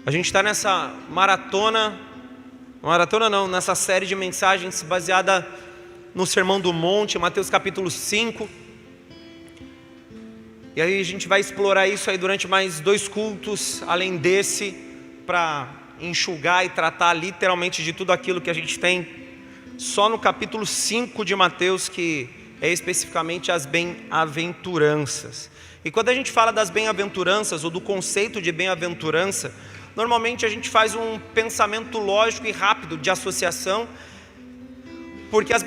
A gente está nessa nessa série de mensagens baseada no Sermão do Monte, Mateus capítulo 5. E aí a gente vai explorar isso aí durante mais 2 cultos, além desse, para enxugar e tratar literalmente de tudo aquilo que a gente tem só no capítulo 5 de Mateus, que é especificamente as bem-aventuranças. E quando a gente fala das bem-aventuranças, ou do conceito de bem-aventurança, normalmente a gente faz um pensamento lógico e rápido de associação, porque as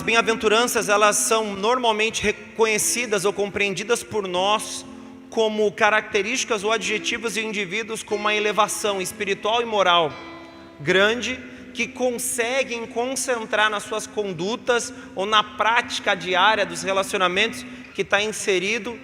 bem-aventuranças, elas são normalmente reconhecidas ou compreendidas por nós como características ou adjetivos de indivíduos com uma elevação espiritual e moral grande, que conseguem concentrar nas suas condutas ou na prática diária dos relacionamentos que está inserido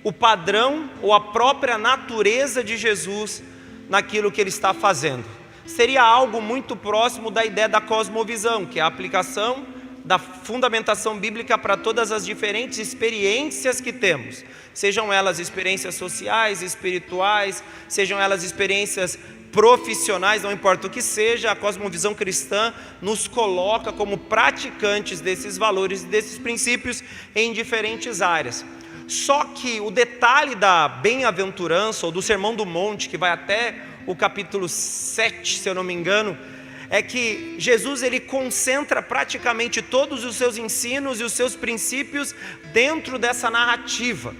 o padrão ou a própria natureza de Jesus naquilo que ele está fazendo. Seria algo muito próximo da ideia da cosmovisão, que é a aplicação da fundamentação bíblica para todas as diferentes experiências que temos, sejam elas experiências sociais, espirituais, sejam elas experiências profissionais, não importa o que seja. A cosmovisão cristã nos coloca como praticantes desses valores e desses princípios em diferentes áreas. Só que o detalhe da bem-aventurança, ou do Sermão do Monte, que vai até o capítulo 7, se eu não me engano, é que Jesus ele concentra praticamente todos os seus ensinos e os seus princípios dentro dessa narrativa,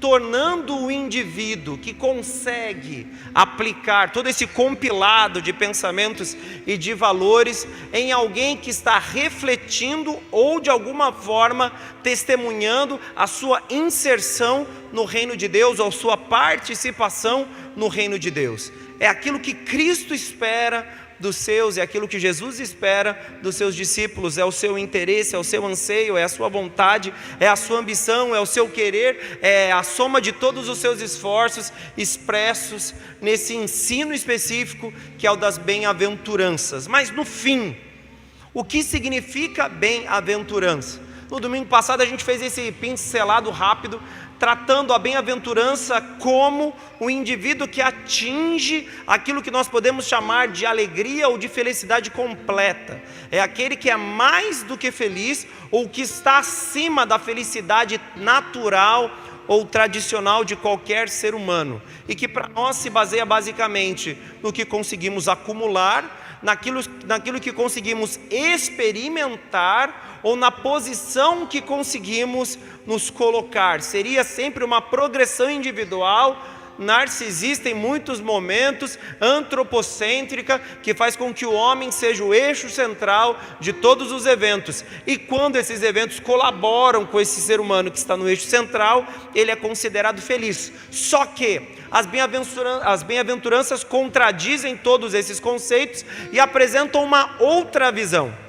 tornando o indivíduo que consegue aplicar todo esse compilado de pensamentos e de valores em alguém que está refletindo ou de alguma forma testemunhando a sua inserção no reino de Deus, ou sua participação no reino de Deus. É aquilo que Cristo espera dos seus, é aquilo que Jesus espera dos seus discípulos, é o seu interesse, é o seu anseio, é a sua vontade, é a sua ambição, é o seu querer, é a soma de todos os seus esforços expressos nesse ensino específico que é o das bem-aventuranças. Mas no fim, o que significa bem-aventurança? No domingo passado a gente fez esse pincelado rápido, tratando a bem-aventurança como o indivíduo que atinge aquilo que nós podemos chamar de alegria ou de felicidade completa. É aquele que é mais do que feliz, ou que está acima da felicidade natural ou tradicional de qualquer ser humano, e que para nós se baseia basicamente no que conseguimos acumular, naquilo que conseguimos experimentar, ou na posição que conseguimos nos colocar. Seria sempre uma progressão individual, narcisista em muitos momentos, antropocêntrica, que faz com que o homem seja o eixo central de todos os eventos. E quando esses eventos colaboram com esse ser humano que está no eixo central, ele é considerado feliz. Só que as bem-aventuranças contradizem todos esses conceitos e apresentam uma outra visão.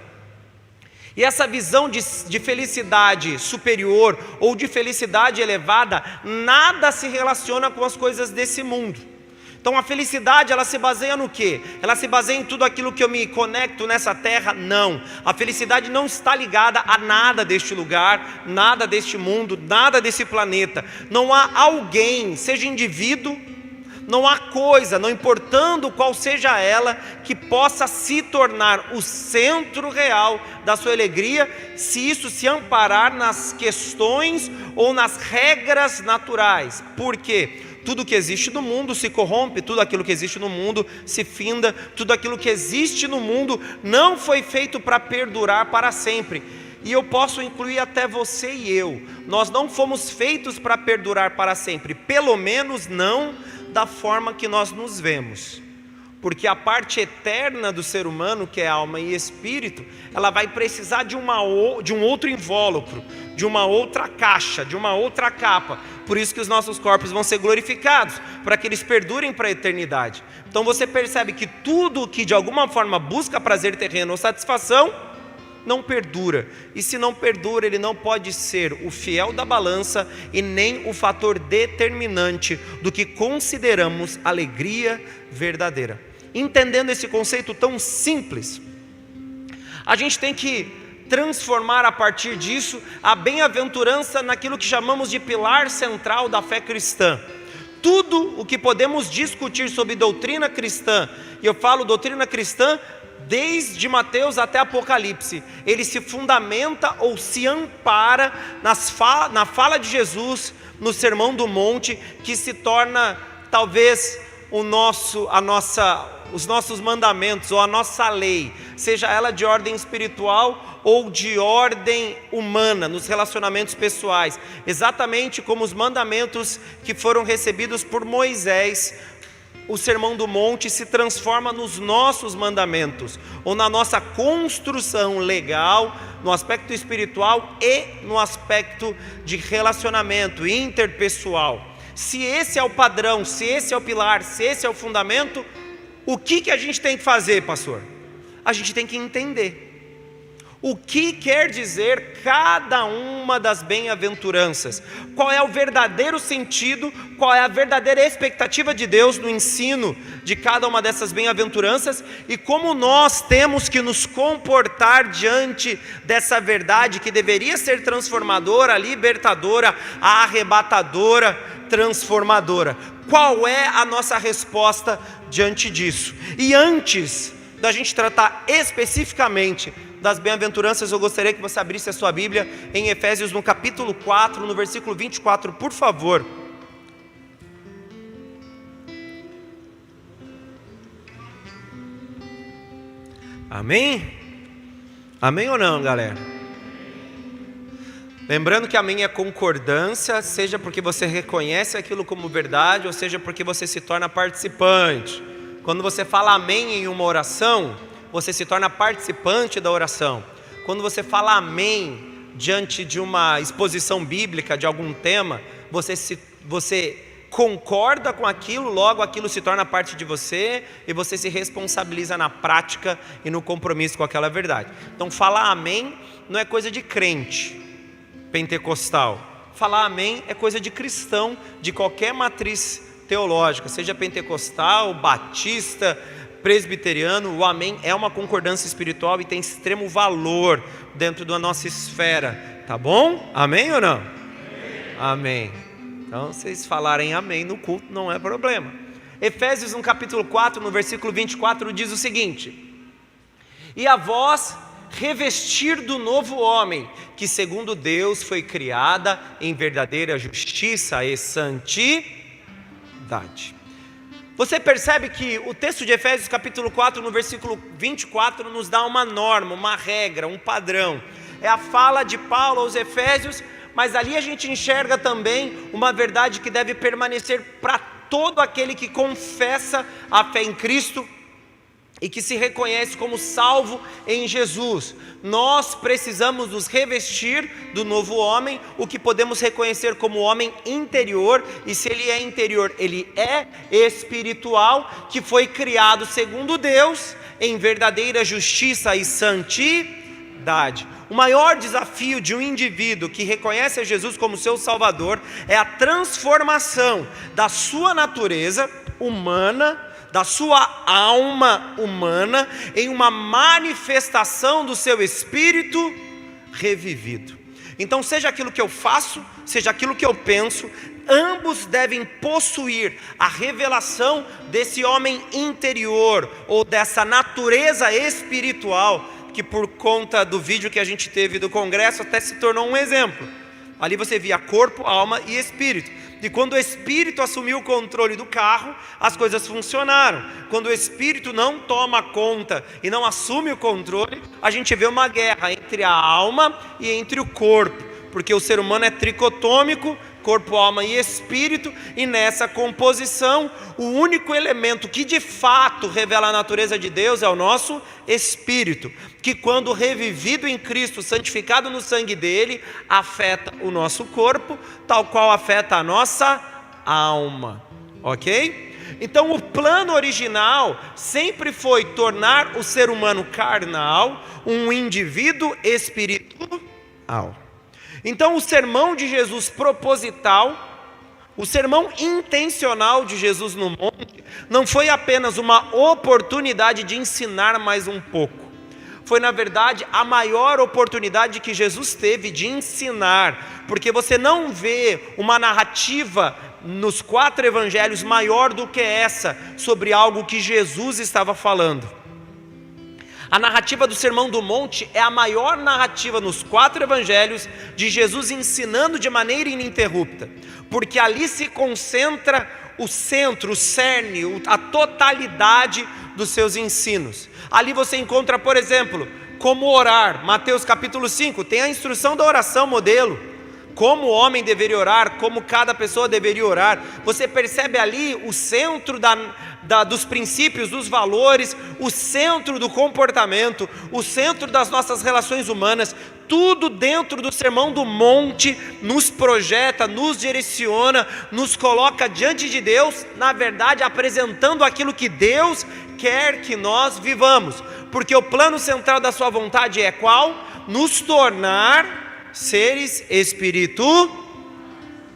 E essa visão de felicidade superior ou de felicidade elevada, nada se relaciona com as coisas desse mundo. Então a felicidade, ela se baseia no quê? Ela se baseia em tudo aquilo que eu me conecto nessa terra? Não. A felicidade não está ligada a nada deste lugar, nada deste mundo, nada desse planeta. Não há alguém, seja indivíduo, não há coisa, não importando qual seja ela, que possa se tornar o centro real da sua alegria, se isso se amparar nas questões ou nas regras naturais. Por quê? Tudo que existe no mundo se corrompe, tudo aquilo que existe no mundo se finda, tudo aquilo que existe no mundo não foi feito para perdurar para sempre. E eu posso incluir até você e eu. Nós não fomos feitos para perdurar para sempre, pelo menos não da forma que nós nos vemos. Porque a parte eterna do ser humano, que é alma e espírito, ela vai precisar de um outro invólucro, de uma outra caixa, de uma outra capa. Por isso que os nossos corpos vão ser glorificados, para que eles perdurem para a eternidade. Então você percebe que tudo que de alguma forma busca prazer terreno ou satisfação, não perdura. E se não perdura, ele não pode ser o fiel da balança e nem o fator determinante do que consideramos alegria verdadeira. Entendendo esse conceito tão simples, a gente tem que transformar a partir disso a bem-aventurança naquilo que chamamos de pilar central da fé cristã. tudo o que podemos discutir sobre doutrina cristã, e eu falo doutrina cristã desde Mateus até Apocalipse, ele se fundamenta ou se ampara na fala de Jesus, no Sermão do Monte, que se torna talvez os nossos mandamentos ou a nossa lei, seja ela de ordem espiritual ou de ordem humana, nos relacionamentos pessoais, exatamente como os mandamentos que foram recebidos por Moisés. O Sermão do Monte se transforma nos nossos mandamentos, ou na nossa construção legal, no aspecto espiritual e no aspecto de relacionamento interpessoal. Se esse é o padrão, se esse é o pilar, se esse é o fundamento, o que a gente tem que fazer, pastor? A gente tem que entender o que quer dizer cada uma das bem-aventuranças, qual é o verdadeiro sentido, qual é a verdadeira expectativa de Deus no ensino de cada uma dessas bem-aventuranças, e como nós temos que nos comportar diante dessa verdade que deveria ser transformadora, libertadora, arrebatadora, transformadora. Qual é a nossa resposta diante disso? E antes da gente tratar especificamente das bem-aventuranças, eu gostaria que você abrisse a sua Bíblia em Efésios no capítulo 4, no versículo 24, por favor. Amém? Amém ou não, galera? Lembrando que amém é concordância, seja porque você reconhece aquilo como verdade, ou seja porque você se torna participante. Quando você fala amém em uma oração, você se torna participante da oração. Quando você fala amém diante de uma exposição bíblica de algum tema, você concorda com aquilo, logo aquilo se torna parte de você, e você se responsabiliza na prática e no compromisso com aquela verdade. Então falar amém não é coisa de crente pentecostal. Falar amém é coisa de cristão, de qualquer matriz teológica, seja pentecostal, batista, presbiteriano. O amém é uma concordância espiritual e tem extremo valor dentro da nossa esfera, tá bom? Amém ou não? Amém. Então, vocês falarem amém no culto não é problema. Efésios no capítulo 4, no versículo 24, diz o seguinte: e a vós revestir do novo homem, que segundo Deus foi criada em verdadeira justiça e santidade. Você percebe que o texto de Efésios capítulo 4, no versículo 24, nos dá uma norma, uma regra, um padrão. É a fala de Paulo aos Efésios, mas ali a gente enxerga também uma verdade que deve permanecer para todo aquele que confessa a fé em Cristo e que se reconhece como salvo em Jesus. Nós precisamos nos revestir do novo homem, o que podemos reconhecer como homem interior, e se ele é interior, ele é espiritual, que foi criado segundo Deus, em verdadeira justiça e santidade. O maior desafio de um indivíduo que reconhece a Jesus como seu Salvador é a transformação da sua natureza humana, da sua alma humana, em uma manifestação do seu espírito revivido. Então, seja aquilo que eu faço, seja aquilo que eu penso, ambos devem possuir a revelação desse homem interior, ou dessa natureza espiritual, que por conta do vídeo que a gente teve do congresso até se tornou um exemplo. Ali você via corpo, alma e espírito. E quando o espírito assumiu o controle do carro, as coisas funcionaram. Quando o espírito não toma conta e não assume o controle, a gente vê uma guerra entre a alma e entre o corpo, porque o ser humano é tricotômico, corpo, alma e espírito, e nessa composição, o único elemento que de fato revela a natureza de Deus é o nosso espírito, que quando revivido em Cristo, santificado no sangue dele, afeta o nosso corpo, tal qual afeta a nossa alma, ok? Então o plano original sempre foi tornar o ser humano carnal um indivíduo espiritual. Então o sermão de Jesus proposital, o sermão intencional de Jesus no monte, não foi apenas uma oportunidade de ensinar mais um pouco. Foi, na verdade, a maior oportunidade que Jesus teve de ensinar, porque você não vê uma narrativa nos 4 evangelhos maior do que essa, sobre algo que Jesus estava falando. A narrativa do Sermão do Monte é a maior narrativa nos 4 evangelhos de Jesus ensinando de maneira ininterrupta, porque ali se concentra o centro, o cerne, a totalidade dos seus ensinos. Ali você encontra, por exemplo, como orar. Mateus capítulo 5 tem a instrução da oração modelo, como o homem deveria orar, como cada pessoa deveria orar. Você percebe ali o centro dos princípios, dos valores, o centro do comportamento, o centro das nossas relações humanas. Tudo dentro do Sermão do Monte nos projeta, nos direciona, nos coloca diante de Deus, na verdade apresentando aquilo que Deus quer que nós vivamos, porque o plano central da sua vontade é qual? Nos tornar seres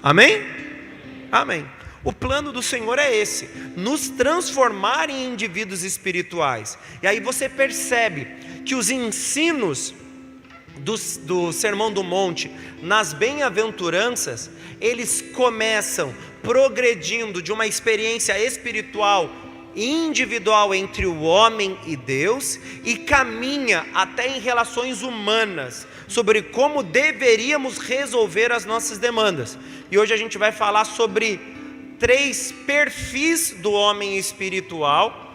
amém? Amém. O plano do Senhor é esse, nos transformar em indivíduos espirituais. E aí você percebe que os ensinos do Sermão do Monte, nas bem-aventuranças, eles começam progredindo de uma experiência espiritual individual entre o homem e Deus, e caminha até em relações humanas, sobre como deveríamos resolver as nossas demandas. E hoje a gente vai falar sobre 3 perfis do homem espiritual: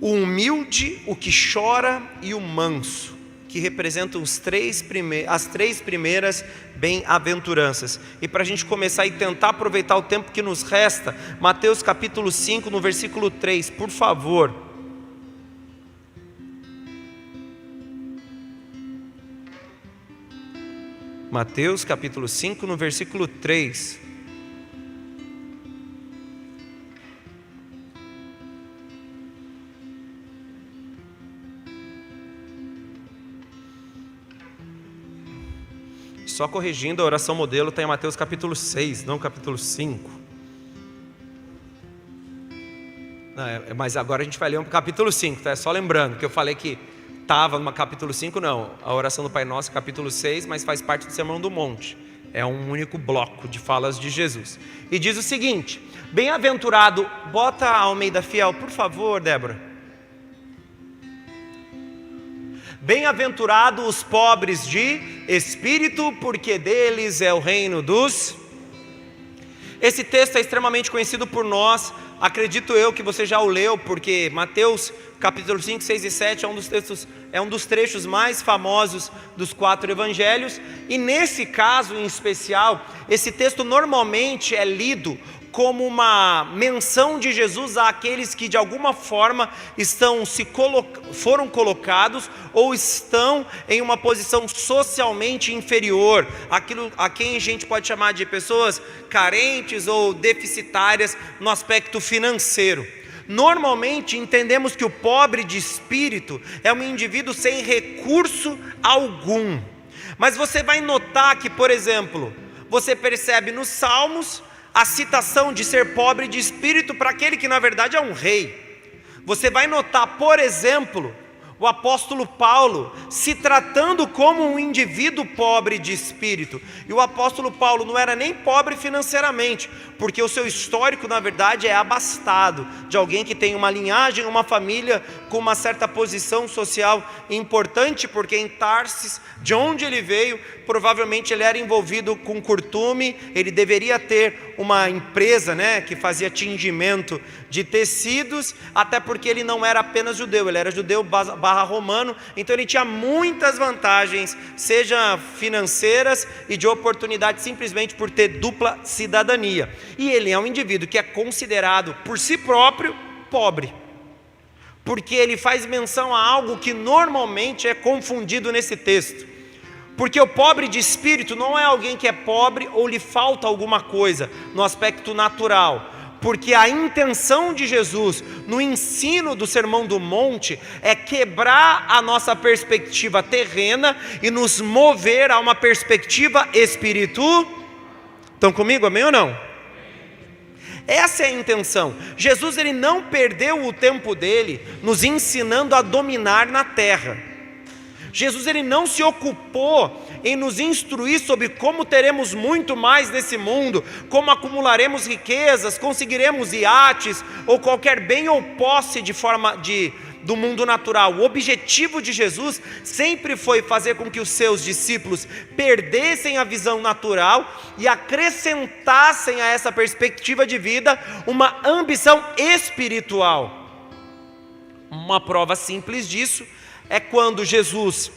o humilde, o que chora e o manso, que representam as 3 primeiras bem-aventuranças. E para a gente começar e tentar aproveitar o tempo que nos resta, Mateus capítulo 5, no versículo 3, por favor. Mateus capítulo 5, no versículo 3. Só corrigindo, a oração modelo está em Mateus capítulo 6, não capítulo 5. Mas agora a gente vai ler o capítulo 5, tá? Só lembrando que eu falei que estava no capítulo 5, não. A oração do Pai Nosso, capítulo 6, mas faz parte do Sermão do Monte. É um único bloco de falas de Jesus. E diz o seguinte: bem-aventurado, bota a Almeida Fiel, por favor, Débora. Bem-aventurado os pobres de espírito, porque deles é o reino dos... Esse texto é extremamente conhecido por nós, acredito eu que você já o leu, porque Mateus capítulo 5, 6 e 7 é um dos trechos mais famosos dos 4 evangelhos, e nesse caso em especial, esse texto normalmente é lido como uma menção de Jesus àqueles que de alguma forma foram colocados ou estão em uma posição socialmente inferior, aquilo a quem a gente pode chamar de pessoas carentes ou deficitárias no aspecto financeiro. Normalmente entendemos que o pobre de espírito é um indivíduo sem recurso algum, mas você vai notar que, por exemplo, você percebe nos Salmos a citação de ser pobre de espírito para aquele que na verdade é um rei. Você vai notar, por exemplo, o apóstolo Paulo se tratando como um indivíduo pobre de espírito. E o apóstolo Paulo não era nem pobre financeiramente, porque o seu histórico na verdade é abastado, de alguém que tem uma linhagem, uma família com uma certa posição social importante, porque em Tarsis, de onde ele veio, provavelmente ele era envolvido com curtume, ele deveria ter uma empresa, que fazia tingimento de tecidos, até porque ele não era apenas judeu, ele era judeu barra romano, então ele tinha muitas vantagens, seja financeiras e de oportunidade, simplesmente por ter dupla cidadania. E ele é um indivíduo que é considerado por si próprio pobre, porque ele faz menção a algo que normalmente é confundido nesse texto. Porque o pobre de espírito não é alguém que é pobre ou lhe falta alguma coisa no aspecto natural, porque a intenção de Jesus no ensino do Sermão do Monte é quebrar a nossa perspectiva terrena e nos mover a uma perspectiva espiritual. Estão comigo, amém ou não? Essa é a intenção. Jesus ele não perdeu o tempo dele nos ensinando a dominar na terra. Jesus ele não se ocupou em nos instruir sobre como teremos muito mais nesse mundo, como acumularemos riquezas, conseguiremos iates ou qualquer bem ou posse do mundo natural. O objetivo de Jesus sempre foi fazer com que os seus discípulos perdessem a visão natural e acrescentassem a essa perspectiva de vida uma ambição espiritual. Uma prova simples disso é quando Jesus,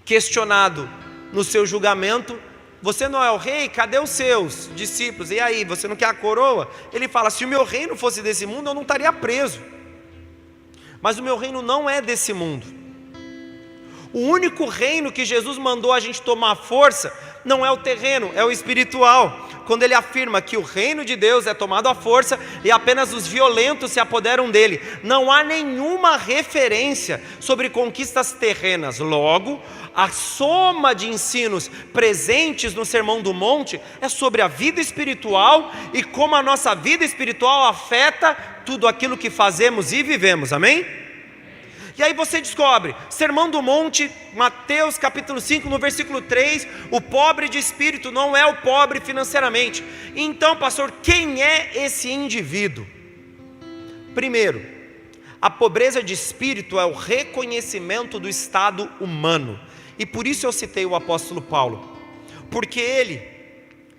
questionado no seu julgamento: você não é o rei? Cadê os seus discípulos? E aí, você não quer a coroa? Ele fala: se o meu reino fosse desse mundo, eu não estaria preso. Mas o meu reino não é desse mundo. O único reino que Jesus mandou a gente tomar força não é o terreno, é o espiritual. Quando ele afirma que o reino de Deus é tomado à força e apenas os violentos se apoderam dele, não há nenhuma referência sobre conquistas terrenas. Logo, a soma de ensinos presentes no Sermão do Monte é sobre a vida espiritual e como a nossa vida espiritual afeta tudo aquilo que fazemos e vivemos, amém? E aí você descobre, Sermão do Monte, Mateus capítulo 5, no versículo 3, o pobre de espírito não é o pobre financeiramente. Então, pastor, quem é esse indivíduo? Primeiro, a pobreza de espírito é o reconhecimento do estado humano. E por isso eu citei o apóstolo Paulo, porque ele,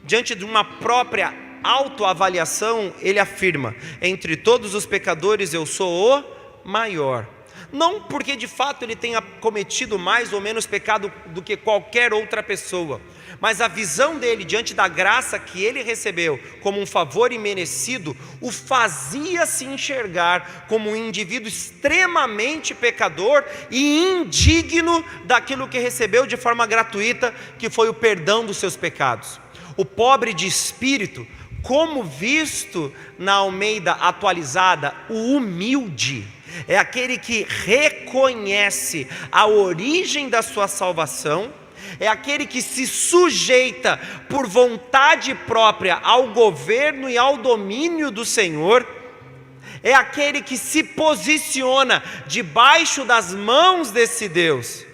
diante de uma própria autoavaliação, ele afirma: entre todos os pecadores eu sou o maior. Não porque de fato ele tenha cometido mais ou menos pecado do que qualquer outra pessoa, mas a visão dele diante da graça que ele recebeu como um favor imerecido o fazia se enxergar como um indivíduo extremamente pecador e indigno daquilo que recebeu de forma gratuita, que foi o perdão dos seus pecados. O pobre de espírito, como visto na Almeida atualizada, o humilde, é aquele que reconhece a origem da sua salvação, é aquele que se sujeita por vontade própria ao governo e ao domínio do Senhor, é aquele que se posiciona debaixo das mãos desse Deus,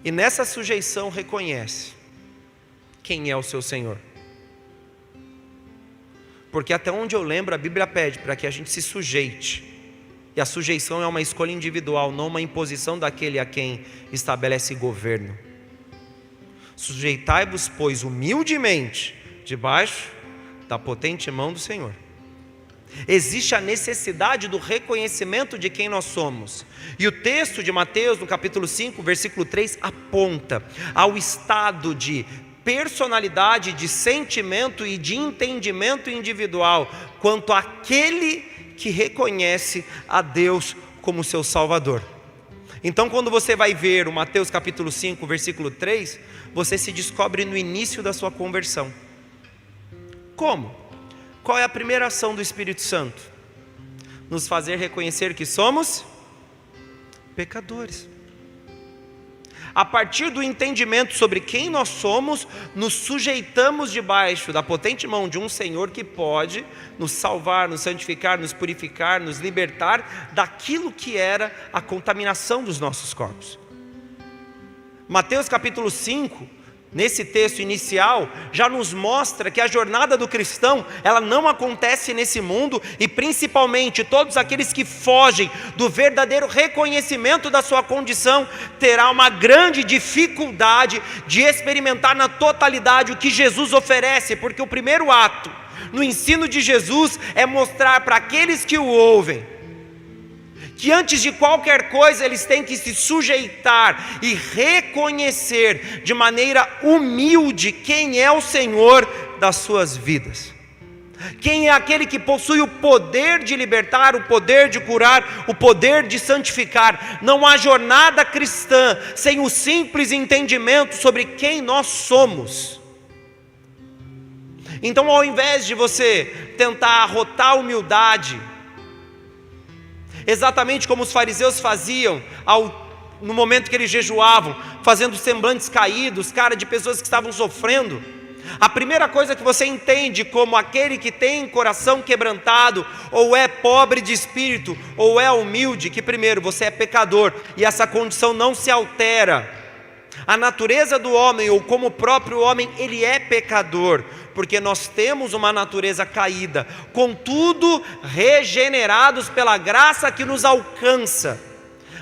e nessa sujeição reconhece quem é o seu Senhor. Porque até onde eu lembro, a Bíblia pede para que a gente se sujeite. E a sujeição é uma escolha individual, não uma imposição daquele a quem estabelece governo. Sujeitai-vos, pois, humildemente, debaixo da potente mão do Senhor. Existe a necessidade do reconhecimento de quem nós somos. E o texto de Mateus, no capítulo 5, versículo 3, aponta ao estado de personalidade, de sentimento e de entendimento individual quanto àquele que reconhece a Deus como seu Salvador. Então, quando você vai ver o Mateus capítulo 5, versículo 3, você se descobre no início da sua conversão. Como? Qual é a primeira ação do Espírito Santo? Nos fazer reconhecer que somos pecadores. A partir do entendimento sobre quem nós somos, nos sujeitamos debaixo da potente mão de um Senhor que pode nos salvar, nos santificar, nos purificar, nos libertar daquilo que era a contaminação dos nossos corpos. Mateus capítulo 5, nesse texto inicial, já nos mostra que a jornada do cristão, ela não acontece nesse mundo, e principalmente todos aqueles que fogem do verdadeiro reconhecimento da sua condição, terá uma grande dificuldade de experimentar na totalidade o que Jesus oferece, porque o primeiro ato no ensino de Jesus é mostrar para aqueles que o ouvem, que antes de qualquer coisa eles têm que se sujeitar e reconhecer de maneira humilde quem é o Senhor das suas vidas. Quem é aquele que possui o poder de libertar, o poder de curar, o poder de santificar. Não há jornada cristã sem o simples entendimento sobre quem nós somos. Então, ao invés de você tentar arrotar a humildade, exatamente como os fariseus faziam no momento que eles jejuavam, fazendo semblantes caídos, cara de pessoas que estavam sofrendo, A primeira coisa que você entende como aquele que tem coração quebrantado, ou é pobre de espírito, ou é humilde, que primeiro você é pecador, e essa condição não se altera. A natureza do homem, ou como o próprio homem, ele é pecador, porque nós temos uma natureza caída, contudo regenerados pela graça que nos alcança,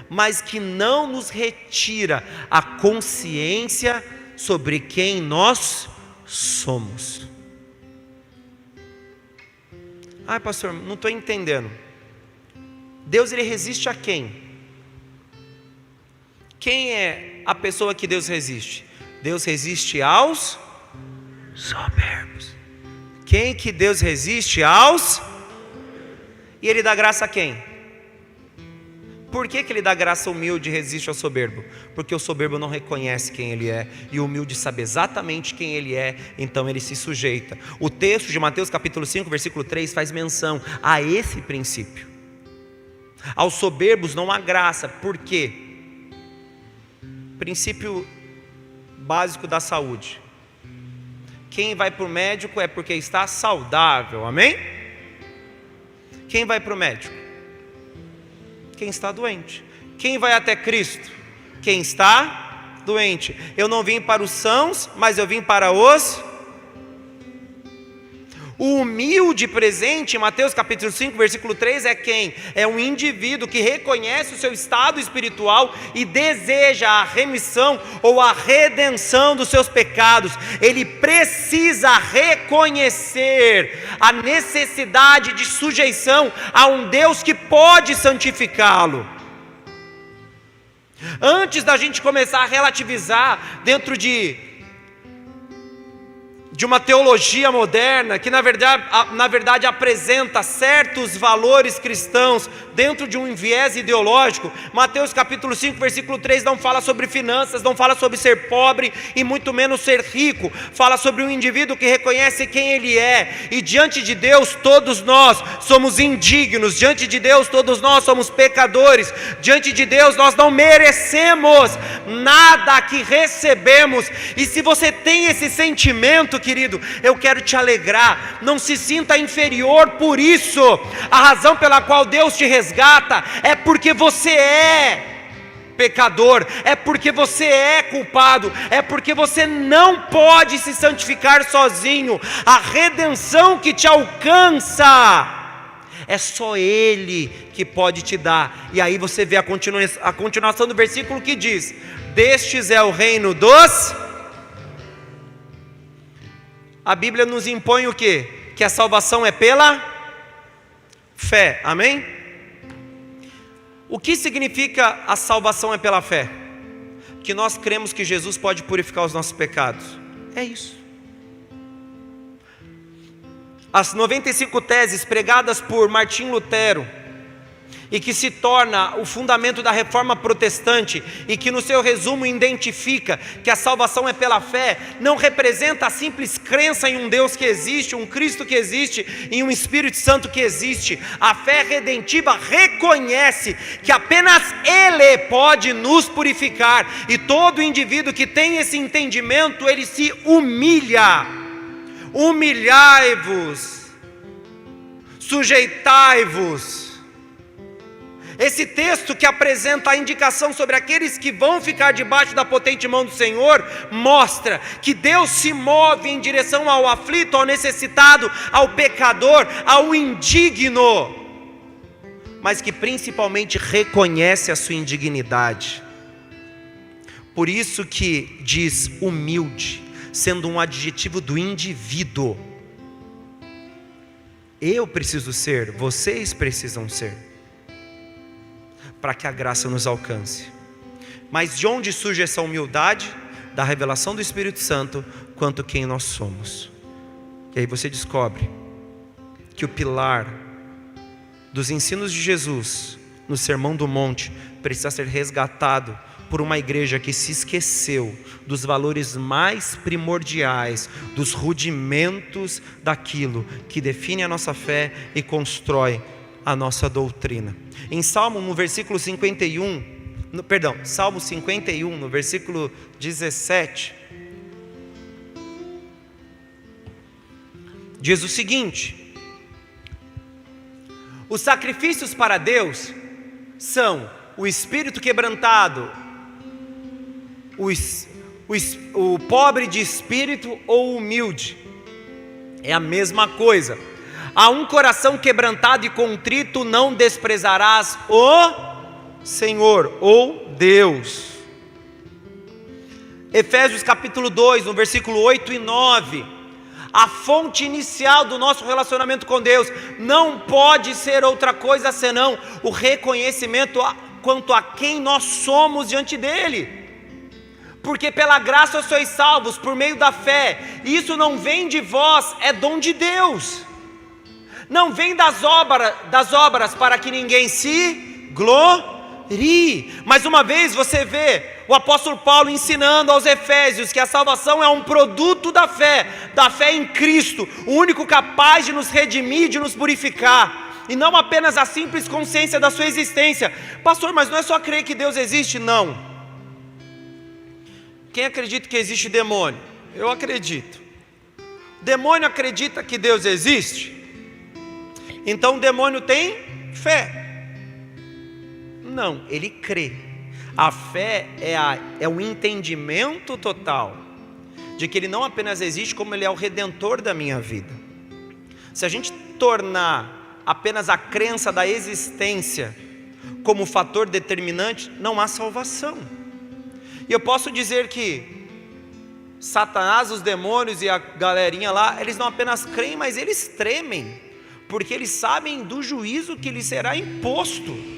mas que não nos retira a consciência sobre quem nós somos. Ai, pastor, não estou entendendo. Deus, ele resiste a quem? Quem é a pessoa que Deus resiste? Deus resiste aos soberbos. Quem que Deus resiste? Aos. E ele dá graça a quem? Por que ele dá graça ao humilde e resiste ao soberbo? Porque o soberbo não reconhece quem ele é, e o humilde sabe exatamente quem ele é, então ele se sujeita. O texto de Mateus capítulo 5, versículo 3 faz menção a esse princípio. Aos soberbos não há graça. Por quê? Princípio básico da saúde. Quem vai para o médico é porque está saudável, amém? Quem vai para o médico? Quem está doente. Quem vai até Cristo? Quem está doente. Eu não vim para os sãos, mas eu vim para os... O humilde presente em Mateus capítulo 5, versículo 3 é quem? É um indivíduo que reconhece o seu estado espiritual e deseja a remissão ou a redenção dos seus pecados. Ele precisa reconhecer a necessidade de sujeição a um Deus que pode santificá-lo. Antes da gente começar a relativizar dentro de uma teologia moderna, que na verdade apresenta certos valores cristãos dentro de um viés ideológico, Mateus capítulo 5, versículo 3 não fala sobre finanças, não fala sobre ser pobre e muito menos ser rico, fala sobre um indivíduo que reconhece quem ele é, e diante de Deus todos nós somos indignos, diante de Deus todos nós somos pecadores, diante de Deus nós não merecemos nada que recebemos. E se você tem esse sentimento, querido, eu quero te alegrar, não se sinta inferior por isso. A razão pela qual Deus te resgata é porque você é pecador, é porque você é culpado, é porque você não pode se santificar sozinho. A redenção que te alcança é só Ele que pode te dar. E aí você vê a continuação do versículo que diz: destes é o reino dos... A Bíblia nos impõe o quê? Que a salvação é pela fé, amém? O que significa a salvação é pela fé? Que nós cremos que Jesus pode purificar os nossos pecados. É isso. As 95 teses pregadas por Martim Lutero, e que se torna o fundamento da reforma protestante, e que no seu resumo identifica que a salvação é pela fé, não representa a simples crença em um Deus que existe, um Cristo que existe, em um Espírito Santo que existe. A fé redentiva reconhece que apenas Ele pode nos purificar, e todo indivíduo que tem esse entendimento, ele se humilha. Humilhai-vos, sujeitai-vos. Esse texto que apresenta a indicação sobre aqueles que vão ficar debaixo da potente mão do Senhor, mostra que Deus se move em direção ao aflito, ao necessitado, ao pecador, ao indigno, mas que principalmente reconhece a sua indignidade. Por isso que diz humilde, sendo um adjetivo do indivíduo. Eu preciso ser, vocês precisam ser, para que a graça nos alcance. Mas de onde surge essa humildade? Da revelação do Espírito Santo quanto quem nós somos. E aí você descobre que o pilar dos ensinos de Jesus no Sermão do Monte precisa ser resgatado por uma igreja que se esqueceu dos valores mais primordiais, dos rudimentos daquilo que define a nossa fé e constrói a nossa doutrina. Em Salmo 51, no versículo 17, diz o seguinte: os sacrifícios para Deus são o espírito quebrantado, o pobre de espírito ou humilde. É a mesma coisa. A um coração quebrantado e contrito não desprezarás o Senhor ou Deus. Efésios capítulo 2, no versículo 8 e 9. A fonte inicial do nosso relacionamento com Deus não pode ser outra coisa senão o reconhecimento quanto a quem nós somos diante dEle. Porque pela graça sois salvos por meio da fé. Isso não vem de vós, é dom de Deus. Não vem das obras para que ninguém se glorie. Mais uma vez você vê o apóstolo Paulo ensinando aos Efésios que a salvação é um produto da fé em Cristo, o único capaz de nos redimir, de nos purificar, e não apenas a simples consciência da sua existência. Pastor, mas não é só crer que Deus existe? Não. Quem acredita que existe demônio? Eu acredito. Demônio acredita que Deus existe? Então o demônio tem fé? Não, ele crê. A fé é o entendimento total de que Ele não apenas existe, como Ele é o Redentor da minha vida. Se a gente tornar apenas a crença da existência como fator determinante, não há salvação. E eu posso dizer que Satanás, os demônios e a galerinha lá, eles não apenas creem, mas eles tremem, porque eles sabem do juízo que lhes será imposto.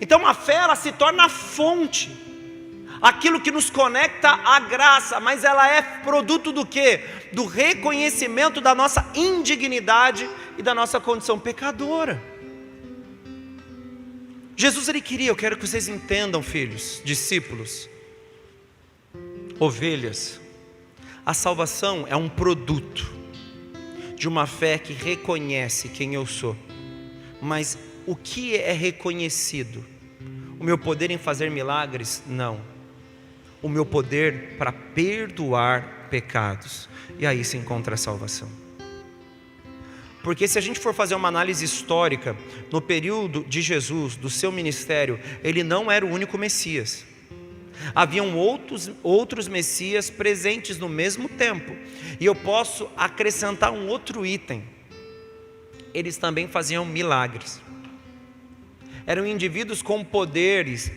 Então a fé, ela se torna a fonte, aquilo que nos conecta à graça, mas ela é produto do quê? Do reconhecimento da nossa indignidade e da nossa condição pecadora. Jesus, Ele queria, eu quero que vocês entendam, filhos, discípulos, ovelhas, a salvação é um produto de uma fé que reconhece quem eu sou. Mas o que é reconhecido? O meu poder em fazer milagres? Não. O meu poder para perdoar pecados. E aí se encontra a salvação. Porque se a gente for fazer uma análise histórica, no período de Jesus, do seu ministério, Ele não era o único Messias. Haviam outros Messias presentes no mesmo tempo. E eu posso acrescentar um outro item. Eles também faziam milagres. Eram indivíduos com poderes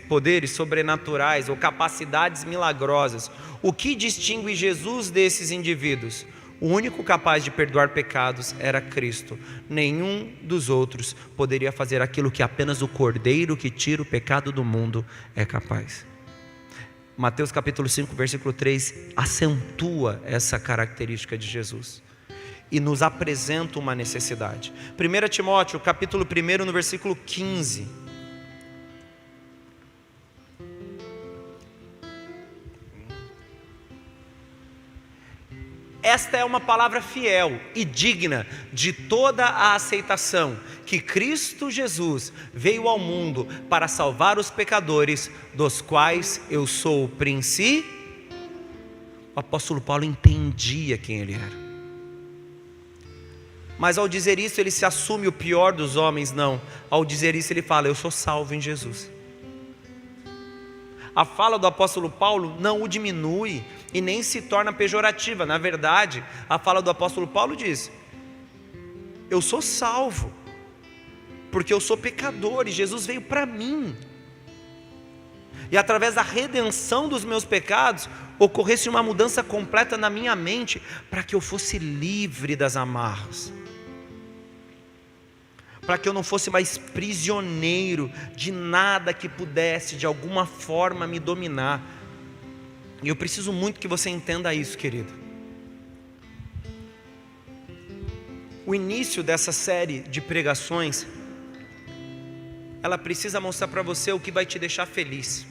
sobrenaturais ou capacidades milagrosas. O que distingue Jesus desses indivíduos? O único capaz de perdoar pecados era Cristo. Nenhum dos outros poderia fazer aquilo que apenas o Cordeiro que tira o pecado do mundo é capaz. Mateus capítulo 5, versículo 3, acentua essa característica de Jesus e nos apresenta uma necessidade. 1 Timóteo capítulo 1, no versículo 15. Esta é uma palavra fiel e digna de toda a aceitação, que Cristo Jesus veio ao mundo para salvar os pecadores, dos quais eu sou o principal. O apóstolo Paulo entendia quem ele era. Mas ao dizer isso ele se assume o pior dos homens? Não. Ao dizer isso ele fala, eu sou salvo em Jesus. A fala do apóstolo Paulo não o diminui e nem se torna pejorativa. Na verdade, a fala do apóstolo Paulo diz, eu sou salvo, porque eu sou pecador e Jesus veio para mim. E através da redenção dos meus pecados, ocorresse uma mudança completa na minha mente, para que eu fosse livre das amarras. Para que eu não fosse mais prisioneiro de nada que pudesse de alguma forma me dominar. E eu preciso muito que você entenda isso, querido. O início dessa série de pregações, ela precisa mostrar para você o que vai te deixar feliz.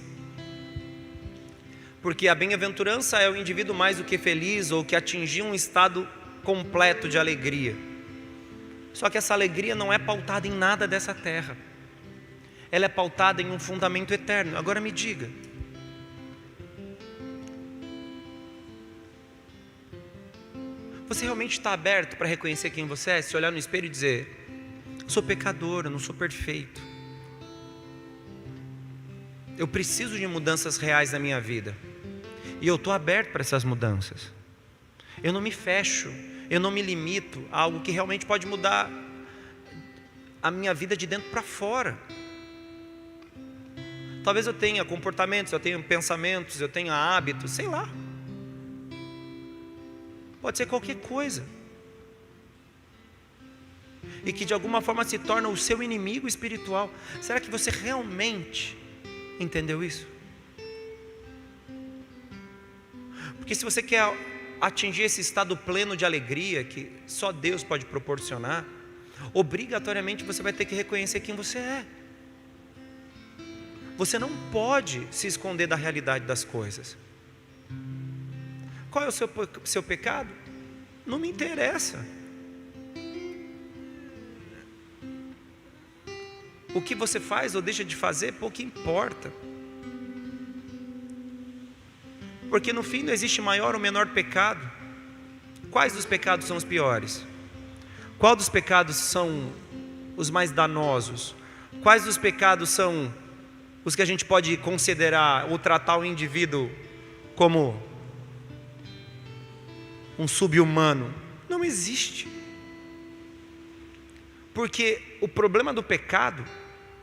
Porque a bem-aventurança é o indivíduo mais do que feliz, ou que atingiu um estado completo de alegria. Só que essa alegria não é pautada em nada dessa terra. Ela é pautada em um fundamento eterno. Agora me diga, Você realmente está aberto para reconhecer quem você é? Se olhar no espelho e dizer: eu sou pecador, eu não sou perfeito. Eu preciso de mudanças reais na minha vida. E eu estou aberto para essas mudanças. Eu não me fecho, eu não me limito a algo que realmente pode mudar a minha vida de dentro para fora. Talvez eu tenha comportamentos, eu tenha pensamentos, eu tenha hábitos, sei lá. Pode ser qualquer coisa. E que de alguma forma se torna o seu inimigo espiritual. Será que você realmente entendeu isso? Porque se você quer atingir esse estado pleno de alegria que só Deus pode proporcionar, obrigatoriamente você vai ter que reconhecer quem você é. Você não pode se esconder da realidade das coisas. Qual é o seu pecado? Não me interessa. O que você faz ou deixa de fazer, pouco importa. Porque no fim não existe maior ou menor pecado. Quais dos pecados são os piores? Qual dos pecados são os mais danosos? Quais dos pecados são os que a gente pode considerar ou tratar o indivíduo como um sub-humano? Não existe. Porque o problema do pecado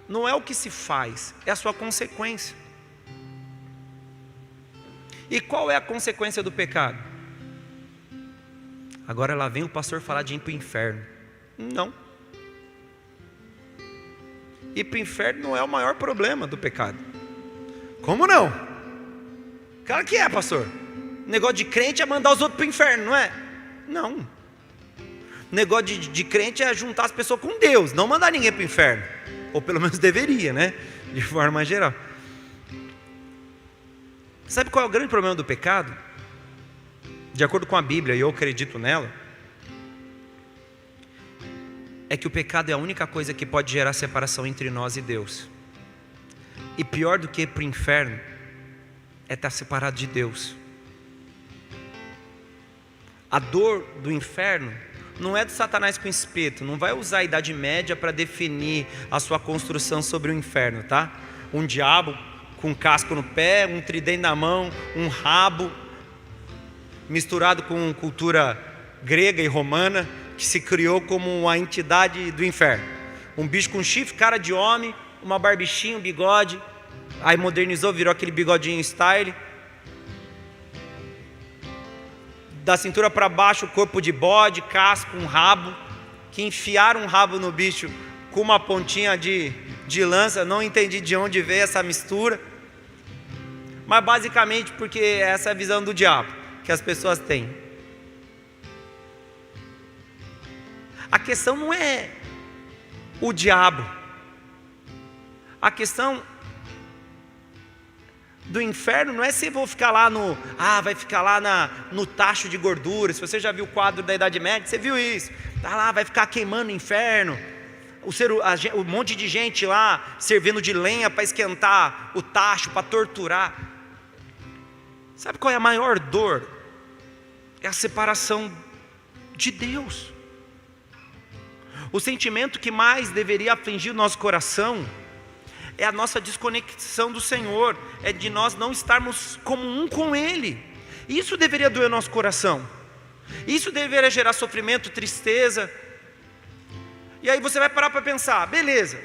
não é o que se faz, é a sua consequência. E qual é a consequência do pecado? Agora lá vem o pastor falar de ir para o inferno. Não. Ir para o inferno não é o maior problema do pecado. Como não? Claro que é, pastor. Negócio de crente é mandar os outros para o inferno, não é? Não. Negócio de crente é juntar as pessoas com Deus, não mandar ninguém para o inferno. Ou pelo menos deveria, né? De forma geral. Sabe qual é o grande problema do pecado? De acordo com a Bíblia, e eu acredito nela, é que o pecado é a única coisa que pode gerar separação entre nós e Deus. E pior do que ir para o inferno é estar separado de Deus. A dor do inferno não é do Satanás com espeto. Não vai usar a Idade Média para definir a sua construção sobre o inferno, tá? Um diabo com um casco no pé, um tridente na mão, um rabo, misturado com cultura grega e romana, que se criou como a entidade do inferno. Um bicho com chifre, cara de homem, uma barbichinha, um bigode. Aí modernizou, virou aquele bigodinho style. Da cintura para baixo, corpo de bode, casco, um rabo. Que enfiaram um rabo no bicho com uma pontinha de lança. Não entendi de onde veio essa mistura. Mas basicamente porque essa é a visão do diabo que as pessoas têm. A questão não é o diabo. A questão do inferno não é se vou ficar lá vai ficar lá no tacho de gordura. Se você já viu o quadro da Idade Média, você viu isso. Tá lá, vai ficar queimando no inferno. Um monte de gente lá servindo de lenha para esquentar o tacho, para torturar. Sabe qual é a maior dor? É a separação de Deus. O sentimento que mais deveria afligir o nosso coração é a nossa desconexão do Senhor, é de nós não estarmos como um com Ele. Isso deveria doer o nosso coração. Isso deveria gerar sofrimento, tristeza. E aí você vai parar para pensar, beleza,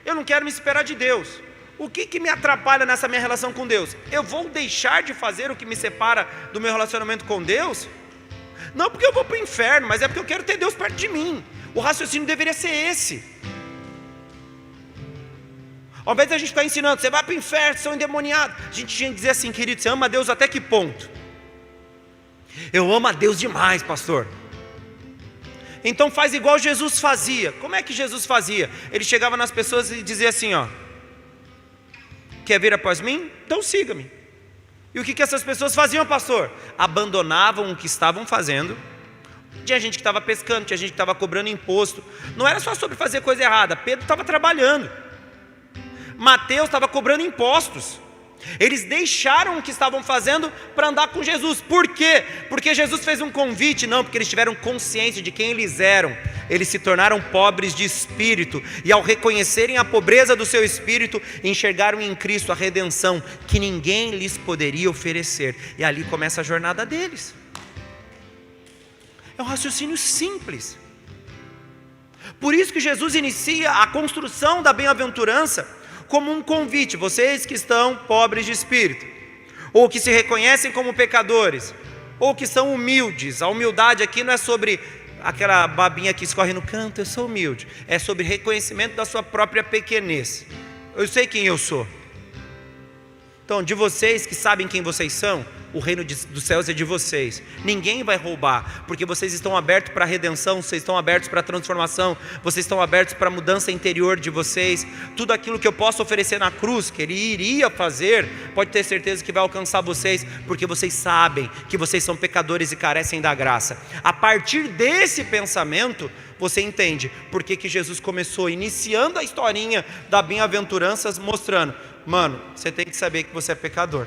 eu não quero me separar de Deus. O que me atrapalha nessa minha relação com Deus? Eu vou deixar de fazer o que me separa do meu relacionamento com Deus? Não porque eu vou para o inferno, mas é porque eu quero ter Deus perto de mim. O raciocínio deveria ser esse. Ao invés de a gente ficar ensinando, você vai para o inferno, você é um endemoniado, a gente tinha que dizer assim, querido, você ama a Deus até que ponto? Eu amo a Deus demais, pastor. Então faz igual Jesus fazia. Como é que Jesus fazia? Ele chegava nas pessoas e dizia assim, ó: quer vir após mim? Então siga-me. E o que essas pessoas faziam, pastor? Abandonavam o que estavam fazendo. Tinha gente que estava pescando, tinha gente que estava cobrando imposto. Não era só sobre fazer coisa errada. Pedro estava trabalhando. Mateus estava cobrando impostos. Eles deixaram o que estavam fazendo para andar com Jesus. Por quê? Porque Jesus fez um convite? Não, porque eles tiveram consciência de quem eles eram. Eles se tornaram pobres de espírito, e ao reconhecerem a pobreza do seu espírito, enxergaram em Cristo a redenção que ninguém lhes poderia oferecer. E ali começa a jornada deles. É um raciocínio simples. Por isso que Jesus inicia a construção da bem-aventurança como um convite. Vocês que estão pobres de espírito, ou que se reconhecem como pecadores, ou que são humildes. A humildade aqui não é sobre aquela babinha que escorre no canto, eu sou humilde. É sobre reconhecimento da sua própria pequenez. Eu sei quem eu sou. Então, de vocês que sabem quem vocês são, o reino dos céus é de vocês. Ninguém vai roubar, porque vocês estão abertos para a redenção, vocês estão abertos para a transformação, vocês estão abertos para a mudança interior de vocês. Tudo aquilo que eu posso oferecer na cruz, que Ele iria fazer, pode ter certeza que vai alcançar vocês, porque vocês sabem que vocês são pecadores e carecem da graça. A partir desse pensamento, você entende por que Jesus começou iniciando a historinha da bem-aventuranças, mostrando: mano, você tem que saber que você é pecador.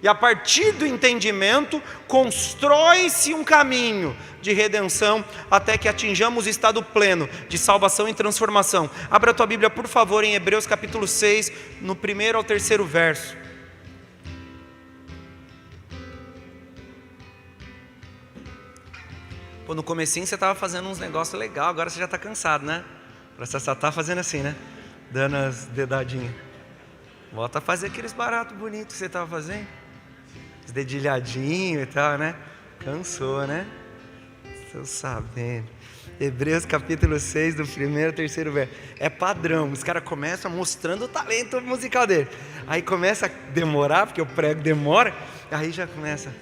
E a partir do entendimento, constrói-se um caminho de redenção até que atinjamos o estado pleno de salvação e transformação. Abra a tua Bíblia, por favor, em Hebreus capítulo 6, no 1º ao 3º verso. Pô, no comecinho você estava fazendo uns negócios legais, agora você já está cansado, né? Você só está fazendo assim, né? Dando as dedadinhas. Volta a fazer aqueles baratos bonitos que você estava fazendo. Os dedilhadinhos e tal, né? Cansou, né? Estou sabendo. Hebreus capítulo 6, do 1º ao 3º verso. É padrão, os caras começam mostrando o talento musical dele. Aí começa a demorar, porque o prego demora. Aí já começa.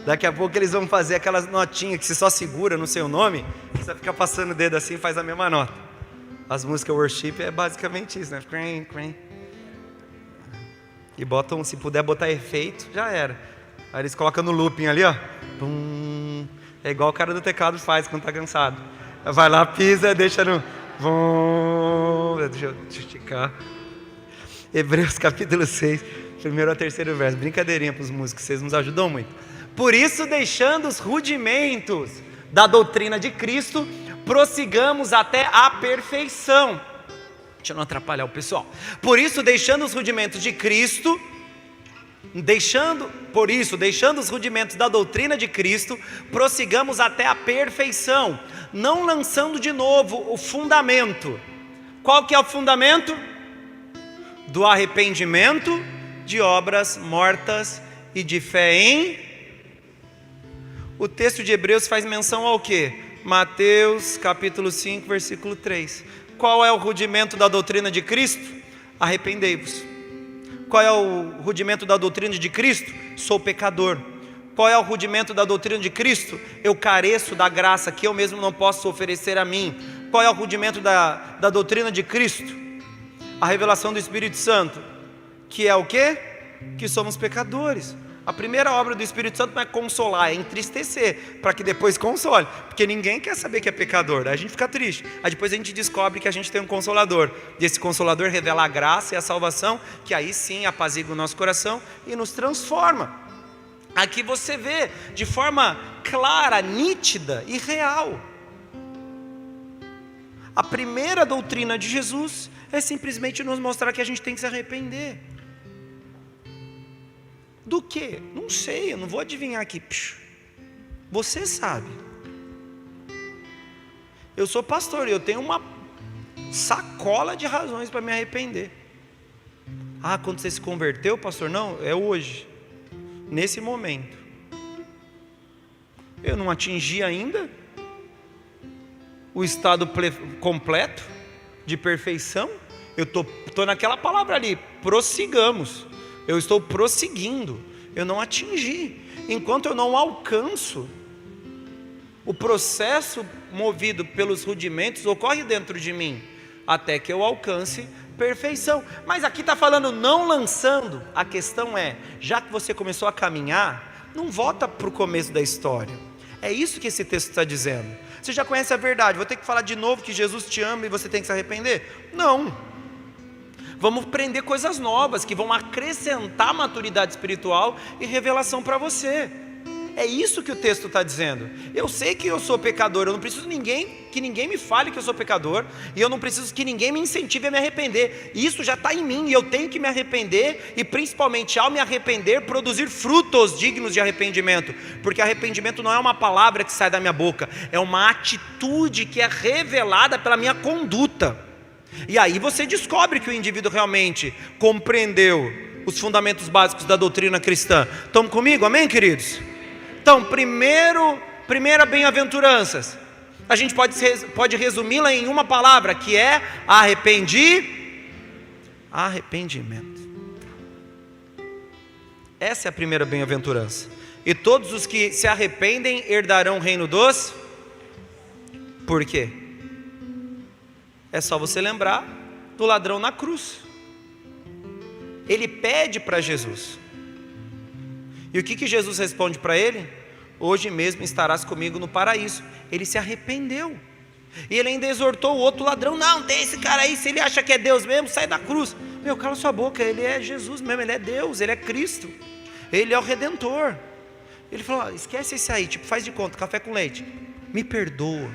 Daqui a pouco eles vão fazer aquelas notinhas que você só segura no seu nome. Você fica passando o dedo assim e faz a mesma nota. As músicas worship é basicamente isso, né? E botam, se puder botar efeito, já era. Aí eles colocam no looping ali, ó. Pum. É igual o cara do teclado faz quando tá cansado. Vai lá, pisa, deixa no... Deixa eu esticar. Hebreus capítulo 6, 1º ao 3º verso. Brincadeirinha para os músicos, vocês nos ajudam muito. Por isso, deixando os rudimentos da doutrina de Cristo, prossigamos até a perfeição. Deixa eu não atrapalhar o pessoal. Por isso, deixando os rudimentos de Cristo, deixando os rudimentos da doutrina de Cristo, prossigamos até a perfeição, não lançando de novo o fundamento. Qual que é o fundamento? Do arrependimento de obras mortas e de fé em... O texto de Hebreus faz menção ao quê? Mateus capítulo 5, versículo 3. Qual é o rudimento da doutrina de Cristo? Arrependei-vos. Qual é o rudimento da doutrina de Cristo? Sou pecador. Qual é o rudimento da doutrina de Cristo? Eu careço da graça que eu mesmo não posso oferecer a mim. Qual é o rudimento da doutrina de Cristo? A revelação do Espírito Santo, que é o quê? Que somos pecadores. A primeira obra do Espírito Santo não é consolar, é entristecer, para que depois console, porque ninguém quer saber que é pecador, daí a gente fica triste, aí depois a gente descobre que a gente tem um consolador, e esse consolador revela a graça e a salvação, que aí sim apazigua o nosso coração e nos transforma. Aqui você vê de forma clara, nítida e real. A primeira doutrina de Jesus é simplesmente nos mostrar que a gente tem que se arrepender. Do que? Não sei, eu não vou adivinhar aqui. Você sabe. Eu sou pastor e eu tenho uma sacola de razões para me arrepender. Ah, quando você se converteu, pastor? Não, é hoje, nesse momento. Eu não atingi ainda o estado completo de perfeição. Eu estou naquela palavra ali, prossigamos. Eu estou prosseguindo, eu não atingi. Enquanto eu não alcanço, o processo movido pelos rudimentos ocorre dentro de mim, até que eu alcance perfeição. Mas aqui está falando não lançando. A questão é, já que você começou a caminhar, não volta para o começo da história. É isso que esse texto está dizendo. Você já conhece a verdade, vou ter que falar de novo que Jesus te ama e você tem que se arrepender? Não. Vamos aprender coisas novas que vão acrescentar maturidade espiritual e revelação para você. É isso que o texto está dizendo. Eu sei que eu sou pecador, eu não preciso que ninguém me fale que eu sou pecador, e eu não preciso que ninguém me incentive a me arrepender. Isso já está em mim, e eu tenho que me arrepender, e principalmente ao me arrepender, produzir frutos dignos de arrependimento, porque arrependimento não é uma palavra que sai da minha boca, é uma atitude que é revelada pela minha conduta. E aí você descobre que o indivíduo realmente compreendeu os fundamentos básicos da doutrina cristã. Estão comigo? Amém, queridos? Então, primeira bem-aventuranças, a gente pode resumi-la em uma palavra, que é arrependimento. Essa é a primeira bem-aventurança. E todos os que se arrependem herdarão o reino dos... Por quê? É só você lembrar do ladrão na cruz. Ele pede para Jesus. E o que Jesus responde para ele? Hoje mesmo estarás comigo no paraíso. Ele se arrependeu. E ele ainda exortou o outro ladrão: não, tem esse cara aí, se ele acha que é Deus mesmo, sai da cruz. Meu, cala sua boca, ele é Jesus mesmo, ele é Deus, ele é Cristo, ele é o Redentor. Ele falou: esquece esse aí, tipo, faz de conta, café com leite, me perdoa.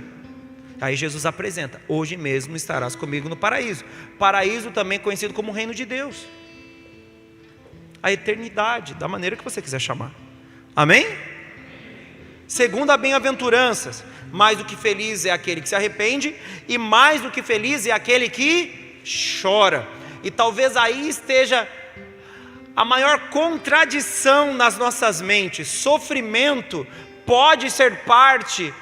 Aí Jesus apresenta: hoje mesmo estarás comigo no paraíso. Paraíso também conhecido como o reino de Deus, a eternidade, da maneira que você quiser chamar. Amém? Segunda bem-aventuranças: mais do que feliz é aquele que se arrepende, e mais do que feliz é aquele que chora. E talvez aí esteja a maior contradição nas nossas mentes. Sofrimento pode ser parte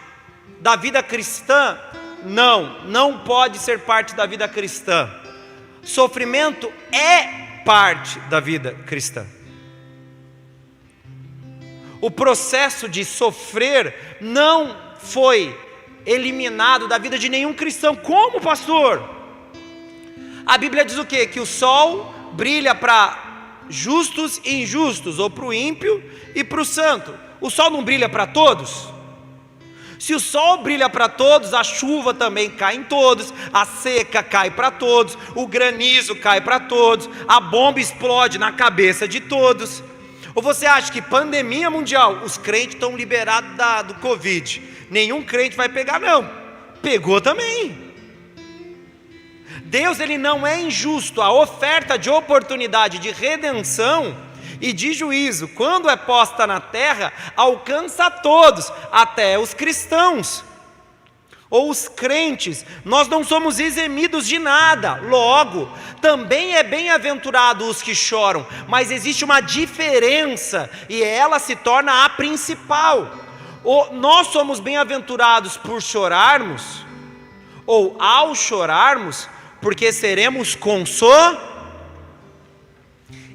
da vida cristã? Não pode ser parte da vida cristã. Sofrimento é parte da vida cristã. O processo de sofrer não foi eliminado da vida de nenhum cristão. Como, pastor? A Bíblia diz o quê? Que o sol brilha para justos e injustos, ou para o ímpio e para o santo. O sol não brilha para todos? Se o sol brilha para todos, a chuva também cai em todos, a seca cai para todos, o granizo cai para todos, a bomba explode na cabeça de todos. Ou você acha que pandemia mundial, os crentes estão liberados do Covid, nenhum crente vai pegar? Não, pegou também. Deus, ele não é injusto. A oferta de oportunidade de redenção e de juízo, quando é posta na terra, alcança a todos, até os cristãos ou os crentes. Nós não somos eximidos de nada. Logo, também é bem-aventurado os que choram, mas existe uma diferença, e ela se torna a principal. Nós somos bem-aventurados por chorarmos, ou ao chorarmos, porque seremos consolados.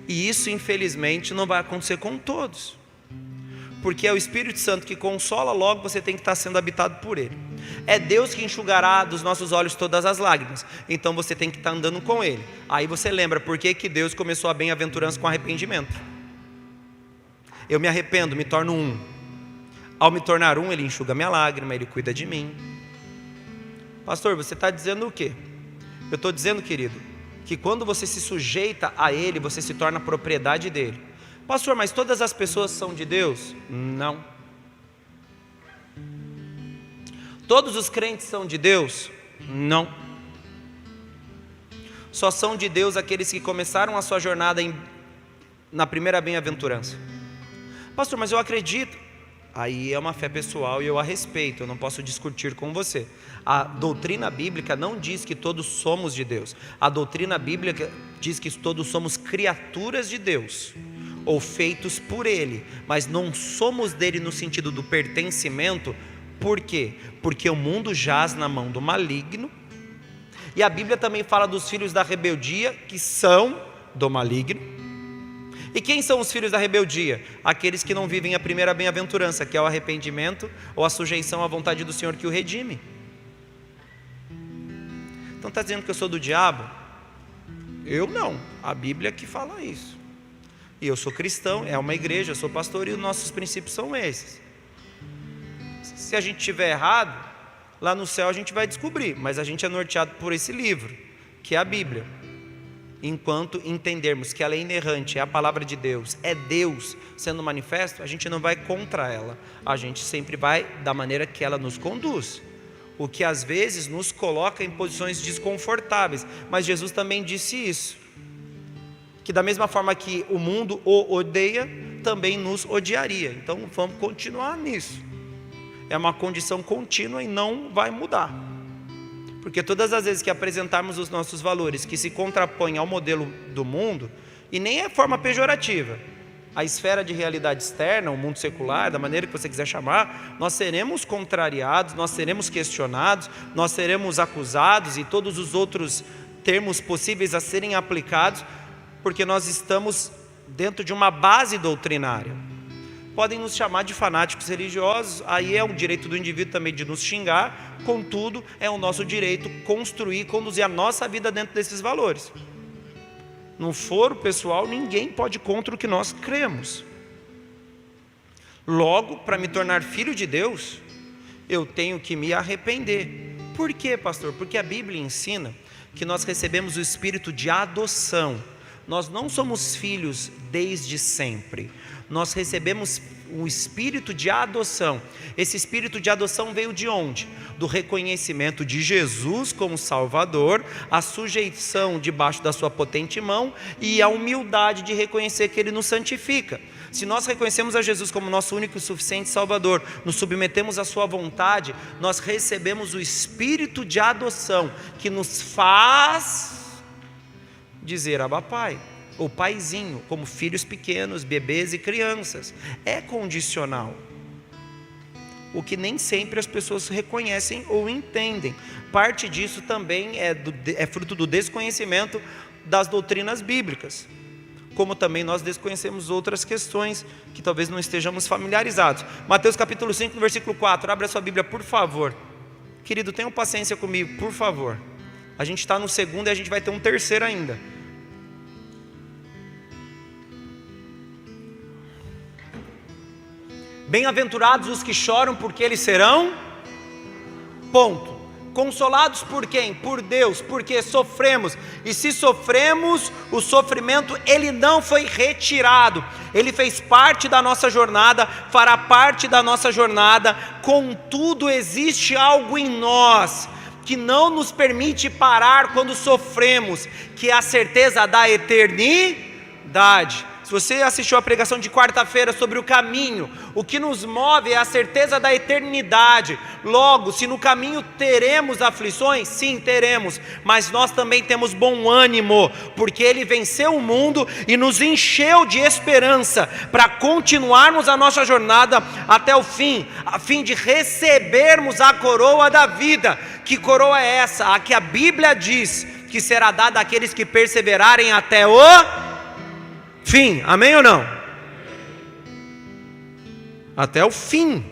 E isso, infelizmente, não vai acontecer com todos, porque é o Espírito Santo que consola. Logo você tem que estar sendo habitado por Ele. É Deus que enxugará dos nossos olhos todas as lágrimas. Então você tem que estar andando com Ele. Aí você lembra por que Deus começou a bem-aventurança com arrependimento. Eu me arrependo, me torno um. Ao me tornar um, Ele enxuga minha lágrima, Ele cuida de mim. Pastor, você está dizendo o quê? Eu estou dizendo, querido, que quando você se sujeita a Ele, você se torna propriedade dEle. Pastor, mas todas as pessoas são de Deus? Não. Todos os crentes são de Deus? Não. Só são de Deus aqueles que começaram a sua jornada na primeira bem-aventurança. Pastor, mas eu acredito. Aí é uma fé pessoal e eu a respeito, eu não posso discutir com você. A doutrina bíblica não diz que todos somos de Deus. A doutrina bíblica diz que todos somos criaturas de Deus, ou feitos por Ele, mas não somos dele no sentido do pertencimento. Por quê? Porque o mundo jaz na mão do maligno, e a Bíblia também fala dos filhos da rebeldia, que são do maligno. E quem são os filhos da rebeldia? Aqueles que não vivem a primeira bem-aventurança, que é o arrependimento ou a sujeição à vontade do Senhor que o redime. Então está dizendo que eu sou do diabo? Eu não, a Bíblia que fala isso. E eu sou cristão, é uma igreja, eu sou pastor, e os nossos princípios são esses. Se a gente estiver errado, lá no céu a gente vai descobrir, mas a gente é norteado por esse livro, que é a Bíblia. enquanto entendermos que ela é inerrante, é a palavra de Deus, é Deus sendo manifesto, a gente não vai contra ela, a gente sempre vai da maneira que ela nos conduz, o que às vezes nos coloca em posições desconfortáveis, mas Jesus também disse isso, que da mesma forma que o mundo o odeia, também nos odiaria. Então vamos continuar nisso, é uma condição contínua e não vai mudar. Porque todas as vezes que apresentarmos os nossos valores que se contrapõem ao modelo do mundo, e nem é forma pejorativa, a esfera de realidade externa, o mundo secular, da maneira que você quiser chamar, nós seremos contrariados, nós seremos questionados, nós seremos acusados e todos os outros termos possíveis a serem aplicados, porque nós estamos dentro de uma base doutrinária. Podem nos chamar de fanáticos religiosos, aí é um direito do indivíduo também de nos xingar, contudo, é o nosso direito construir, conduzir a nossa vida dentro desses valores. No foro pessoal, ninguém pode ir contra o que nós cremos. Logo, para me tornar filho de Deus, eu tenho que me arrepender. Por quê, pastor? Porque a Bíblia ensina que nós recebemos o espírito de adoção. Nós não somos filhos desde sempre. Nós recebemos o espírito de adoção. Esse espírito de adoção veio de onde? Do reconhecimento de Jesus como Salvador, a sujeição debaixo da sua potente mão e a humildade de reconhecer que Ele nos santifica. Se nós reconhecemos a Jesus como nosso único e suficiente Salvador, nos submetemos à sua vontade, nós recebemos o espírito de adoção, que nos faz dizer Abba Pai, ou Paizinho, como filhos pequenos, bebês e crianças. É condicional, o que nem sempre as pessoas reconhecem ou entendem. Parte disso também é fruto do desconhecimento das doutrinas bíblicas, como também nós desconhecemos outras questões que talvez não estejamos familiarizados. Mateus capítulo 5, no versículo 4, abre a sua Bíblia, por favor. Querido, tenham paciência comigo, por favor. A gente está no segundo e a gente vai ter um terceiro ainda. Bem-aventurados os que choram, porque eles serão, ponto. Consolados por quem? Por Deus, porque sofremos, e se sofremos, o sofrimento ele não foi retirado, ele fez parte da nossa jornada, fará parte da nossa jornada. Contudo, existe algo em nós que não nos permite parar quando sofremos, que é a certeza da eternidade. Se você assistiu a pregação de quarta-feira sobre o caminho, o que nos move é a certeza da eternidade. Logo, se no caminho teremos aflições, sim, teremos, mas nós também temos bom ânimo, porque Ele venceu o mundo e nos encheu de esperança para continuarmos a nossa jornada até o fim, a fim de recebermos a coroa da vida. Que coroa é essa? A que a Bíblia diz que será dada àqueles que perseverarem até o fim, amém ou não? Até o fim.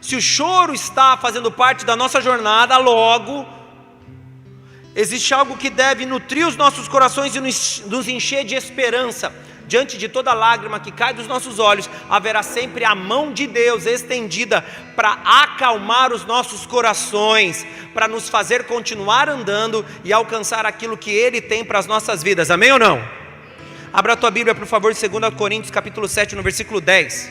Se o choro está fazendo parte da nossa jornada, logo existe algo que deve nutrir os nossos corações e nos encher de esperança. Diante de toda lágrima que cai dos nossos olhos, haverá sempre a mão de Deus estendida para acalmar os nossos corações, para nos fazer continuar andando e alcançar aquilo que Ele tem para as nossas vidas, amém ou não? Abra a tua Bíblia, por favor, 2 Coríntios capítulo 7, no versículo 10.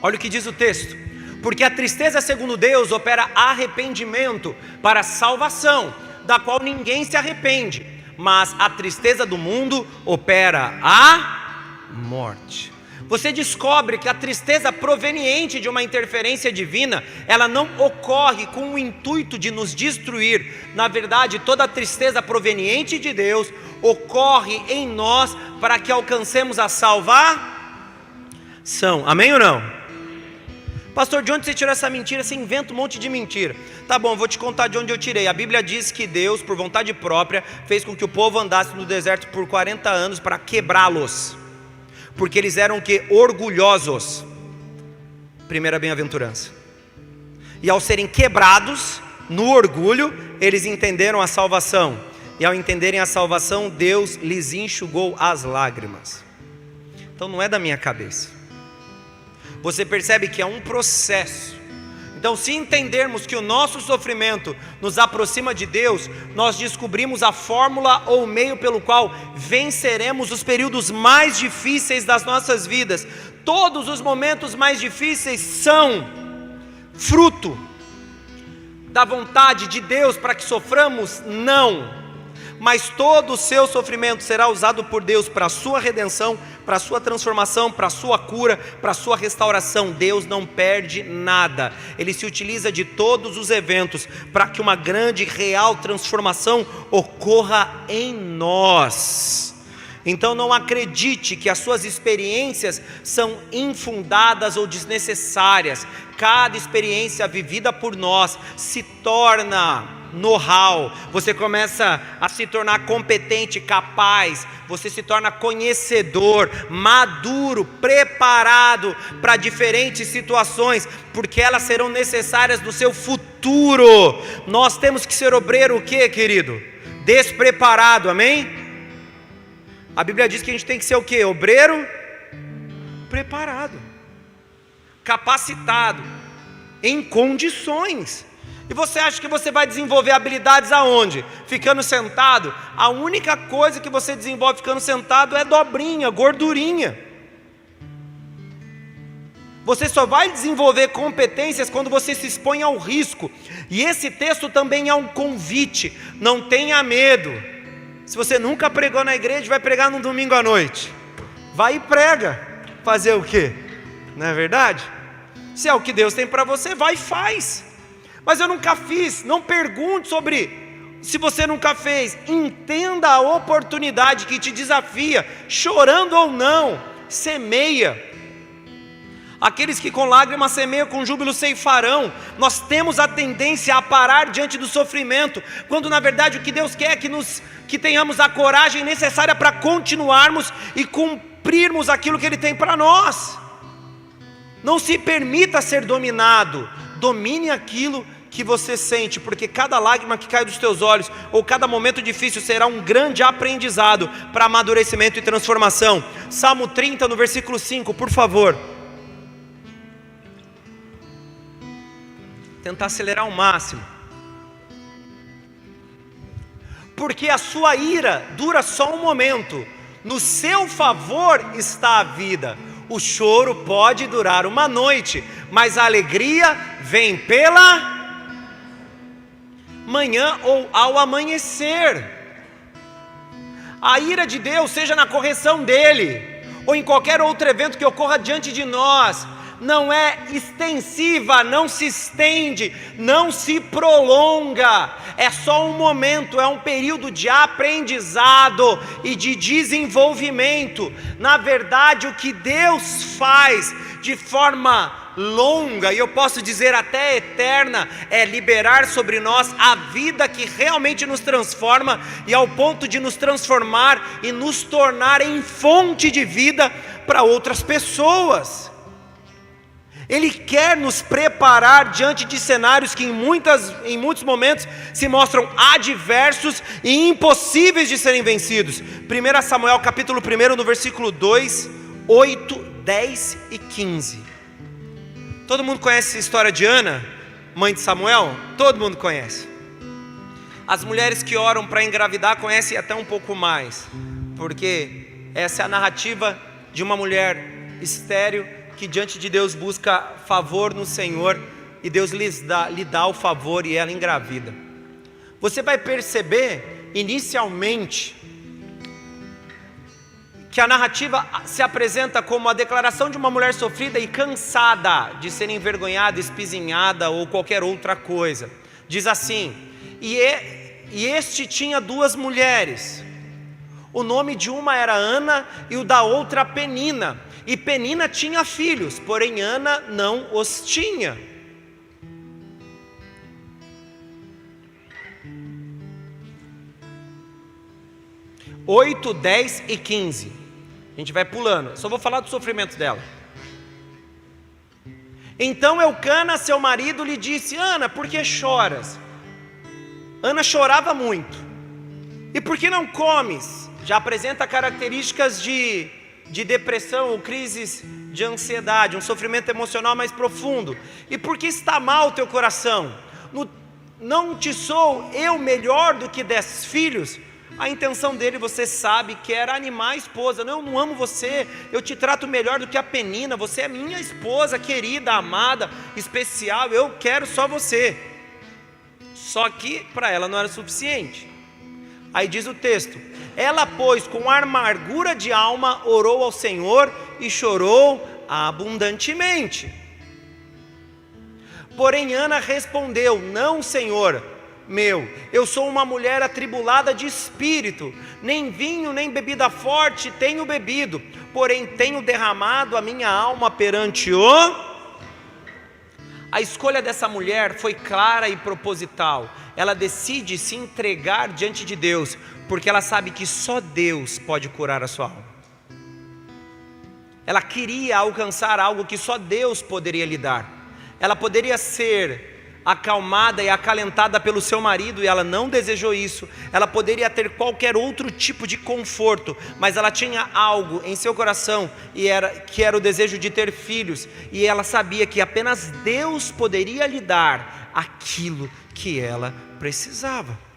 Olha o que diz o texto: porque a tristeza segundo Deus opera arrependimento para salvação, da qual ninguém se arrepende, mas a tristeza do mundo opera a morte. Você descobre que a tristeza proveniente de uma interferência divina, ela não ocorre com o intuito de nos destruir. Na verdade, toda a tristeza proveniente de Deus ocorre em nós para que alcancemos a salvação. Amém ou não? Pastor, de onde você tirou essa mentira? Você inventa um monte de mentira. Tá bom, vou te contar de onde eu tirei. A Bíblia diz que Deus, por vontade própria, fez com que o povo andasse no deserto por 40 anos para quebrá-los, porque eles eram o que? Orgulhosos. Primeira bem-aventurança. E ao serem quebrados no orgulho, eles entenderam a salvação. E ao entenderem a salvação, Deus lhes enxugou as lágrimas. Então não é da minha cabeça. Você percebe que é um processo. Então, se entendermos que o nosso sofrimento nos aproxima de Deus, nós descobrimos a fórmula ou o meio pelo qual venceremos os períodos mais difíceis das nossas vidas. Todos os momentos mais difíceis são fruto da vontade de Deus para que soframos? Não. Mas todo o seu sofrimento será usado por Deus para a sua redenção, para a sua transformação, para a sua cura, para a sua restauração. Deus não perde nada. Ele se utiliza de todos os eventos para que uma grande e real transformação ocorra em nós. Então não acredite que as suas experiências são infundadas ou desnecessárias. Cada experiência vivida por nós se torna know-how, você começa a se tornar competente, capaz, você se torna conhecedor, maduro, preparado para diferentes situações, porque elas serão necessárias no seu futuro. Nós temos que ser obreiro o quê, querido? Despreparado, amém? A Bíblia diz que a gente tem que ser o quê? Obreiro preparado, capacitado, em condições. E você acha que você vai desenvolver habilidades aonde? Ficando sentado? A única coisa que você desenvolve ficando sentado é dobrinha, gordurinha. Você só vai desenvolver competências quando você se expõe ao risco. E esse texto também é um convite. Não tenha medo. Se você nunca pregou na igreja, vai pregar no domingo à noite. Vai e prega. Fazer o quê? Não é verdade? Se é o que Deus tem para você, vai e faz. Mas eu nunca fiz. Não pergunte sobre se você nunca fez. Entenda a oportunidade que te desafia, chorando ou não. Semeia. Aqueles que com lágrimas semeiam, com júbilo ceifarão. Nós temos a tendência a parar diante do sofrimento, quando na verdade o que Deus quer é que tenhamos a coragem necessária para continuarmos e cumprirmos aquilo que Ele tem para nós. Não se permita ser dominado. Domine aquilo que você sente, porque cada lágrima que cai dos teus olhos, ou cada momento difícil, será um grande aprendizado para amadurecimento e transformação. Salmo 30, no versículo 5, por favor. Tentar acelerar ao máximo. Porque a sua ira dura só um momento, no seu favor está a vida. O choro pode durar uma noite, mas a alegria vem pela manhã ou ao amanhecer. A ira de Deus, seja na correção dele, ou em qualquer outro evento que ocorra diante de nós, não é extensiva, não se estende, não se prolonga, é só um momento, é um período de aprendizado e de desenvolvimento. Na verdade, o que Deus faz de forma longa, e eu posso dizer até eterna, é liberar sobre nós a vida que realmente nos transforma, e ao ponto de nos transformar e nos tornar em fonte de vida para outras pessoas. Ele quer nos preparar diante de cenários que em muitos momentos se mostram adversos e impossíveis de serem vencidos. 1 Samuel capítulo 1, no versículo 2, 8, 10 e 15. Todo mundo conhece a história de Ana, mãe de Samuel? Todo mundo conhece. As mulheres que oram para engravidar conhecem até um pouco mais, porque essa é a narrativa de uma mulher estéril que diante de Deus busca favor no Senhor, e Deus lhe dá o favor e ela engravida. Você vai perceber inicialmente que a narrativa se apresenta como a declaração de uma mulher sofrida e cansada de ser envergonhada, espizinhada ou qualquer outra coisa. Diz assim: e este tinha duas mulheres, o nome de uma era Ana e o da outra Penina. E Penina tinha filhos, porém Ana não os tinha. (8, 10 e 15). A gente vai pulando, só vou falar do sofrimento dela. Então Eucana, seu marido, lhe disse: Ana, por que choras? Ana chorava muito. E por que não comes? Já apresenta características de depressão ou crises de ansiedade, um sofrimento emocional mais profundo. E por que está mal o teu coração? Não te sou eu melhor do que 10 filhos? A intenção dele, você sabe, que era animar a esposa. Não, eu não amo você, eu te trato melhor do que a Penina, você é minha esposa querida, amada, especial, eu quero só você. Só que para ela não era suficiente. Aí diz o texto: ela, pois, com amargura de alma, orou ao Senhor e chorou abundantemente. Porém Ana respondeu: não, Senhor meu, eu sou uma mulher atribulada de espírito, nem vinho nem bebida forte tenho bebido, porém tenho derramado a minha alma perante o... A escolha dessa mulher foi clara e proposital. Ela decide se entregar diante de Deus, porque ela sabe que só Deus pode curar a sua alma. Ela queria alcançar algo que só Deus poderia lhe dar. Ela poderia ser acalmada e acalentada pelo seu marido, e ela não desejou isso. Ela poderia ter qualquer outro tipo de conforto, mas ela tinha algo em seu coração, que era o desejo de ter filhos, e ela sabia que apenas Deus poderia lhe dar aquilo que ela precisava.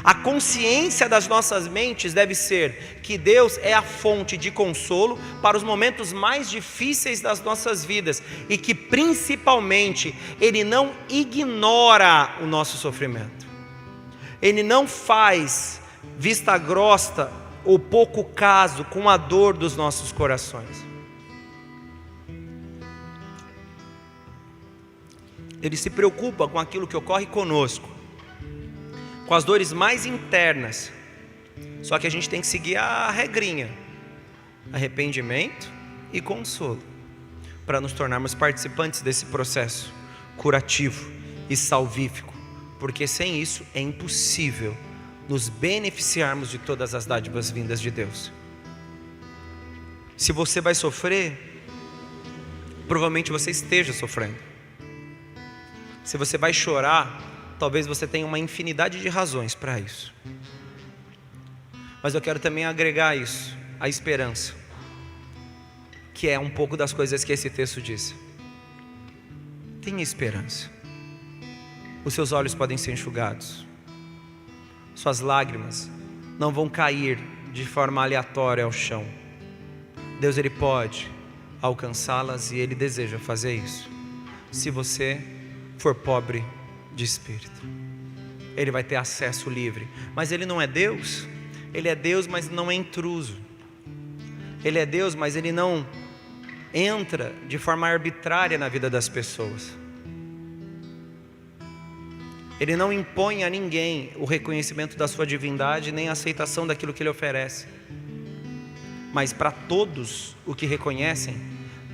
A consciência das nossas mentes deve ser que Deus é a fonte de consolo para os momentos mais difíceis das nossas vidas, e que principalmente Ele não ignora o nosso sofrimento. Ele não faz vista grossa ou pouco caso com a dor dos nossos corações. Ele se preocupa com aquilo que ocorre conosco, com as dores mais internas. Só que a gente tem que seguir a regrinha: arrependimento e consolo, para nos tornarmos participantes desse processo curativo e salvífico, porque sem isso é impossível nos beneficiarmos de todas as dádivas vindas de Deus. Se você vai sofrer, provavelmente você esteja sofrendo. Se você vai chorar, talvez você tenha uma infinidade de razões para isso. Mas eu quero também agregar isso, a esperança, que é um pouco das coisas que esse texto diz. Tenha esperança. Os seus olhos podem ser enxugados. Suas lágrimas não vão cair de forma aleatória ao chão. Deus, Ele pode alcançá-las, e Ele deseja fazer isso. Se você for pobre de espírito, Ele vai ter acesso livre. Mas Ele não é Deus. Ele é Deus, mas não é intruso. Ele é Deus, mas Ele não entra de forma arbitrária na vida das pessoas. Ele não impõe a ninguém o reconhecimento da sua divindade, nem a aceitação daquilo que Ele oferece. Mas para todos o que reconhecem,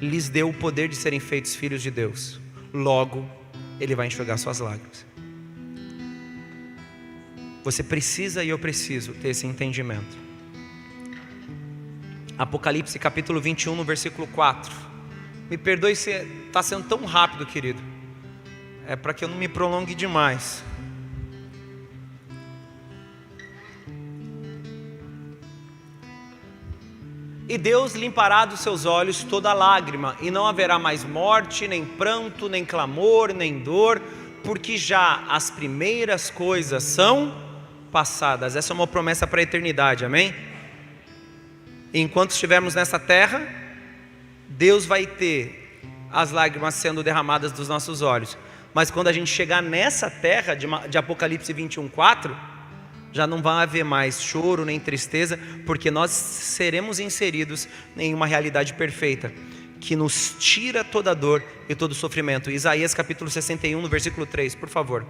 lhes deu o poder de serem feitos filhos de Deus. Logo, Ele vai enxugar suas lágrimas. Você precisa, e eu preciso, ter esse entendimento. Apocalipse capítulo 21, no versículo 4. Me perdoe se está sendo tão rápido, querido. É para que eu não me prolongue demais. E Deus limpará dos seus olhos toda lágrima, e não haverá mais morte, nem pranto, nem clamor, nem dor, porque já as primeiras coisas são passadas. Essa é uma promessa para a eternidade, amém? E enquanto estivermos nessa terra, Deus vai ter as lágrimas sendo derramadas dos nossos olhos. Mas quando a gente chegar nessa terra de Apocalipse 21, 4, já não vai haver mais choro nem tristeza, porque nós seremos inseridos em uma realidade perfeita, que nos tira toda dor e todo sofrimento. Isaías capítulo 61, no versículo 3, por favor.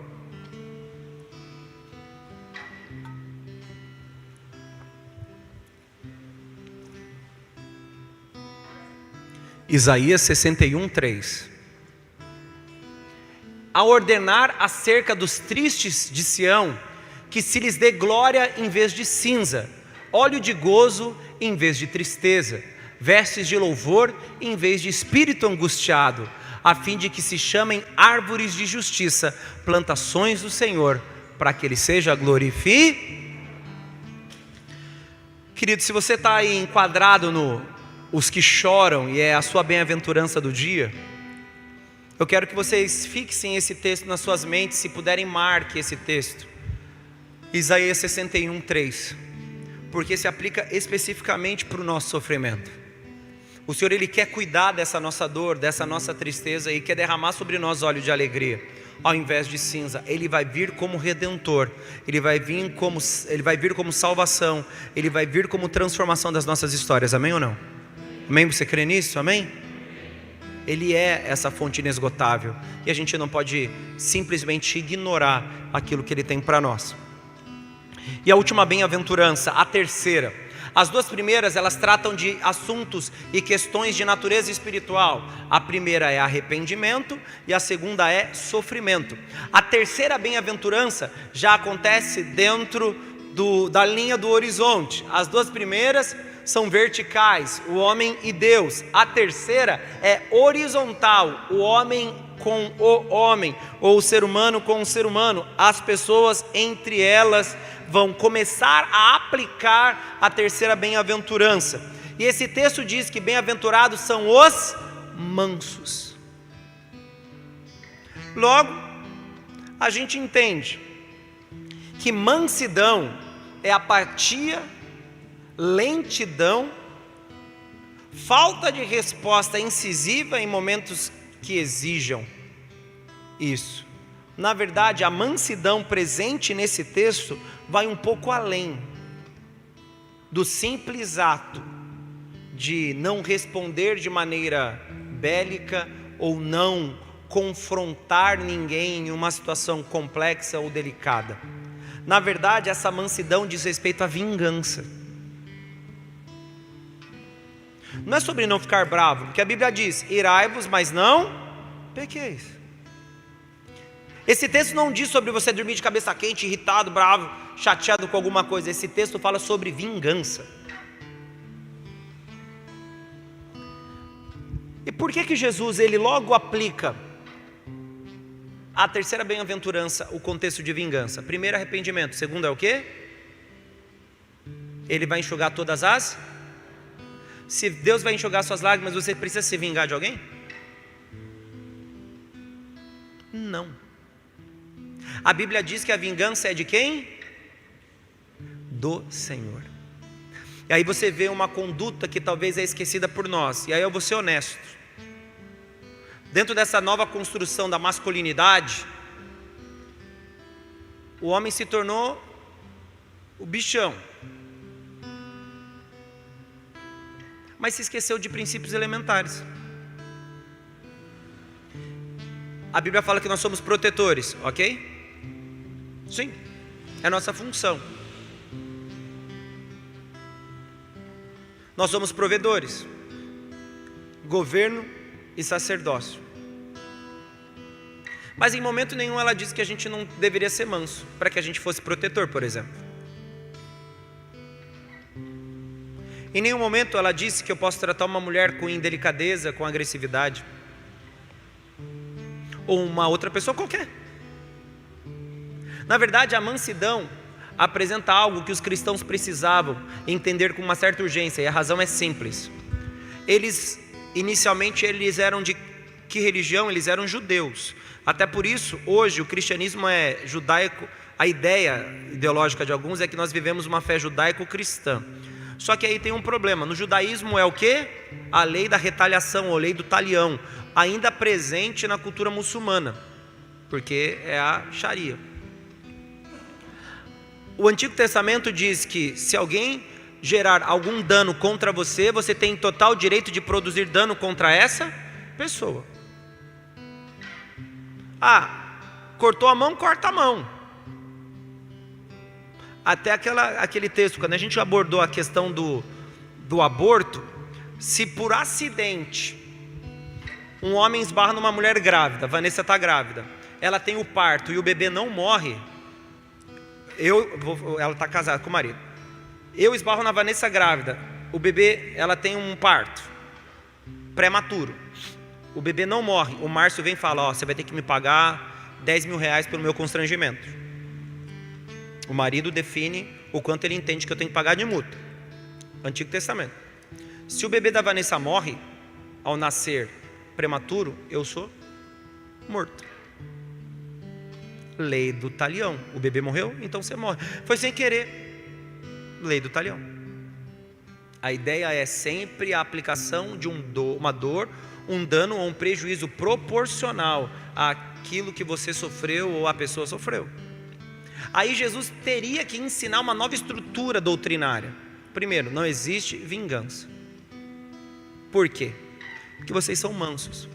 Isaías 61, 3. A ordenar acerca dos tristes de Sião, que se lhes dê glória em vez de cinza, óleo de gozo em vez de tristeza, vestes de louvor em vez de espírito angustiado, a fim de que se chamem árvores de justiça, plantações do Senhor, para que Ele seja glorificado. Querido, se você está aí enquadrado os que choram, e é a sua bem-aventurança do dia, eu quero que vocês fixem esse texto nas suas mentes, se puderem marque esse texto, Isaías 61:3, porque se aplica especificamente para o nosso sofrimento. O Senhor, Ele quer cuidar dessa nossa dor, dessa nossa tristeza, e quer derramar sobre nós óleo de alegria, ao invés de cinza. Ele vai vir como Redentor, Ele vai vir como salvação, Ele vai vir como transformação das nossas histórias, amém ou não? Amém? Você crê nisso? Amém? Ele é essa fonte inesgotável, e a gente não pode simplesmente ignorar aquilo que Ele tem para nós. E a última bem-aventurança, a terceira. As duas primeiras, elas tratam de assuntos e questões de natureza espiritual. A primeira é arrependimento e a segunda é sofrimento. A terceira bem-aventurança já acontece dentro da linha do horizonte. As duas primeiras são verticais, o homem e Deus. A terceira é horizontal, o homem com o homem, ou o ser humano com o ser humano. As pessoas entre elas vão começar a aplicar a terceira bem-aventurança. E esse texto diz que bem-aventurados são os mansos. Logo, a gente entende que mansidão é apatia, lentidão, falta de resposta incisiva em momentos que exijam isso. Na verdade, a mansidão presente nesse texto vai um pouco além do simples ato de não responder de maneira bélica ou não confrontar ninguém em uma situação complexa ou delicada. Na verdade, essa mansidão diz respeito à vingança. Não é sobre não ficar bravo, porque a Bíblia diz: irai-vos, mas não pequeis. Esse texto não diz sobre você dormir de cabeça quente, irritado, bravo, chateado com alguma coisa. Esse texto fala sobre vingança. E por que Jesus, ele logo aplica a terceira bem-aventurança, o contexto de vingança? Primeiro, arrependimento. Segundo é o quê? Ele vai enxugar todas as... Se Deus vai enxugar suas lágrimas, você precisa se vingar de alguém? Não. A Bíblia diz que a vingança é de quem? Do Senhor. E aí você vê uma conduta que talvez é esquecida por nós. E aí eu vou ser honesto. Dentro dessa nova construção da masculinidade, o homem se tornou o bichão, mas se esqueceu de princípios elementares. A Bíblia fala que nós somos protetores, ok? Sim, é nossa função. Nós somos provedores, governo e sacerdócio. Mas em momento nenhum ela diz que a gente não deveria ser manso, para que a gente fosse protetor, por exemplo. Em nenhum momento ela disse que eu posso tratar uma mulher com indelicadeza, com agressividade, ou uma outra pessoa qualquer. Na verdade, a mansidão apresenta algo que os cristãos precisavam entender com uma certa urgência, e a razão é simples. Inicialmente eles eram de que religião? Eles eram judeus. Até por isso, hoje o cristianismo é judaico. A ideia ideológica de alguns é que nós vivemos uma fé judaico-cristã. Só que aí tem um problema. No judaísmo é o quê? A lei da retaliação, ou lei do talião, ainda presente na cultura muçulmana, porque é a Sharia. O Antigo Testamento diz que se alguém gerar algum dano contra você, você tem total direito de produzir dano contra essa pessoa. Cortou a mão, corta a mão. Até aquele texto, quando a gente abordou a questão do aborto, se por acidente um homem esbarra numa mulher grávida, Vanessa está grávida, ela tem o parto e o bebê não morre, ela está casada com o marido, eu esbarro na Vanessa grávida, o bebê, ela tem um parto prematuro, o bebê não morre, o Márcio vem e fala: você vai ter que me pagar 10 mil reais pelo meu constrangimento. O marido define o quanto ele entende que eu tenho que pagar de multa. Antigo Testamento. Se o bebê da Vanessa morre ao nascer prematuro, eu sou morto. Lei do talião. O bebê morreu, então você morre. Foi sem querer. Lei do talião. A ideia é sempre a aplicação de uma dor, um dano ou um prejuízo proporcional àquilo que você sofreu ou a pessoa sofreu. Aí Jesus teria que ensinar uma nova estrutura doutrinária. Primeiro, não existe vingança. Por quê? Porque vocês são mansos.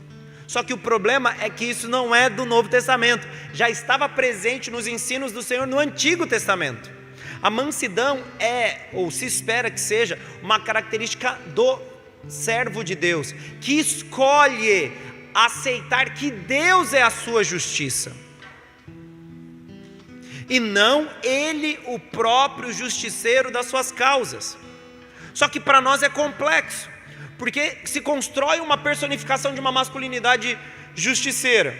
Só que o problema é que isso não é do Novo Testamento. Já estava presente nos ensinos do Senhor no Antigo Testamento. A mansidão é, ou se espera que seja, uma característica do servo de Deus, que escolhe aceitar que Deus é a sua justiça, e não ele o próprio justiceiro das suas causas. Só que para nós é complexo, porque se constrói uma personificação de uma masculinidade justiceira.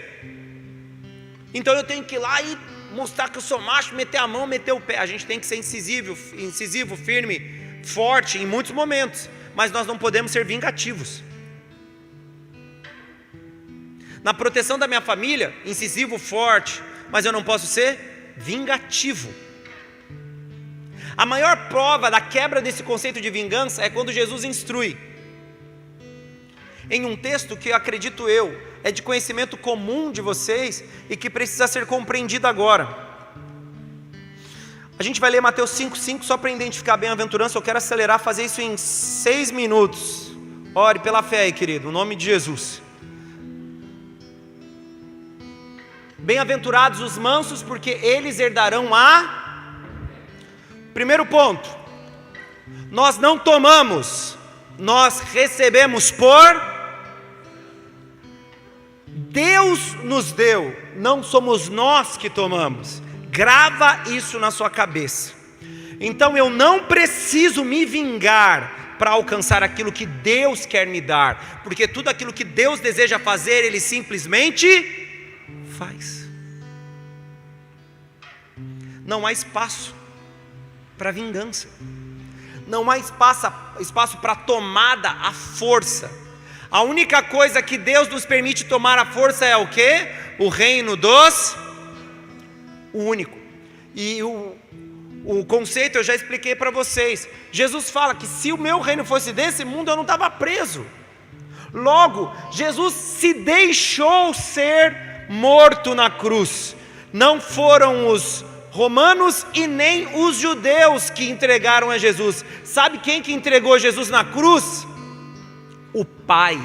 Então eu tenho que ir lá e mostrar que eu sou macho, meter a mão, meter o pé. A gente tem que ser incisivo, firme, forte em muitos momentos, mas nós não podemos ser vingativos. Na proteção da minha família, incisivo, forte, mas eu não posso ser vingativo. A maior prova da quebra desse conceito de vingança é quando Jesus instrui, em um texto que acredito eu, é de conhecimento comum de vocês e que precisa ser compreendido agora. A gente vai ler Mateus 5,5 só para identificar a bem-aventurança. Eu quero acelerar, fazer isso em 6 minutos. Ore pela fé aí, querido, no nome de Jesus. Bem-aventurados os mansos, porque eles herdarão a... Primeiro ponto, nós não tomamos, nós recebemos por... Deus nos deu, não somos nós que tomamos. Grava isso na sua cabeça. Então eu não preciso me vingar para alcançar aquilo que Deus quer me dar, porque tudo aquilo que Deus deseja fazer, Ele simplesmente faz. Não há espaço para vingança, não há espaço para tomada à força. A única coisa que Deus nos permite tomar a força é o quê? O reino dos... O único. E o conceito eu já expliquei para vocês. Jesus fala que se o meu reino fosse desse mundo, eu não estava preso. Logo, Jesus se deixou ser morto na cruz. Não foram os romanos e nem os judeus que entregaram a Jesus. Sabe quem que entregou Jesus na cruz? O Pai.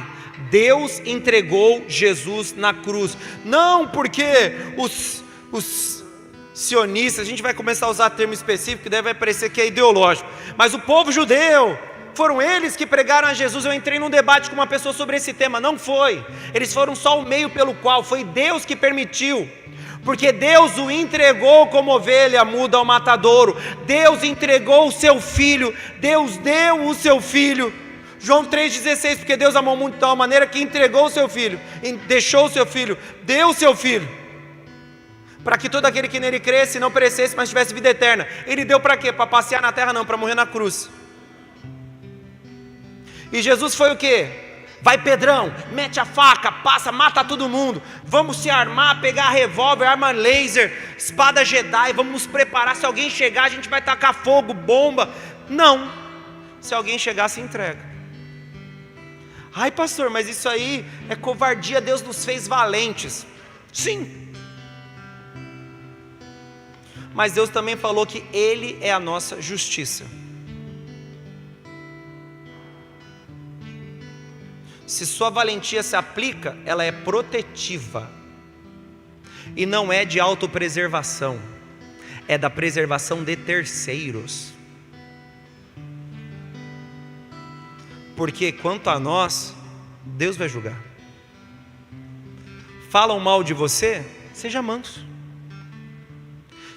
Deus entregou Jesus na cruz. Não porque os sionistas, a gente vai começar a usar termo específico que deve parecer que é ideológico, mas o povo judeu, foram eles que pregaram a Jesus. Eu entrei num debate com uma pessoa sobre esse tema, não foi, eles foram só o meio pelo qual, foi Deus que permitiu, porque Deus o entregou como ovelha muda ao matadouro. Deus entregou o seu filho, Deus deu o seu filho. João 3,16, porque Deus amou muito de tal maneira que entregou o seu filho, deixou o seu filho, deu o seu filho, para que todo aquele que nele cresce não perecesse, mas tivesse vida eterna. Ele deu para quê? Para passear na terra? Não, para morrer na cruz. E Jesus foi o quê? Vai Pedrão, mete a faca, passa, mata todo mundo, vamos se armar, pegar revólver, arma laser, espada Jedi, vamos nos preparar, se alguém chegar a gente vai tacar fogo, bomba. Não, se alguém chegar se entrega. Ai pastor, mas isso aí é covardia, Deus nos fez valentes. Sim, mas Deus também falou que Ele é a nossa justiça. Se sua valentia se aplica, ela é protetiva, e não é de autopreservação, é da preservação de terceiros. Porque quanto a nós, Deus vai julgar. Falam mal de você, seja manso.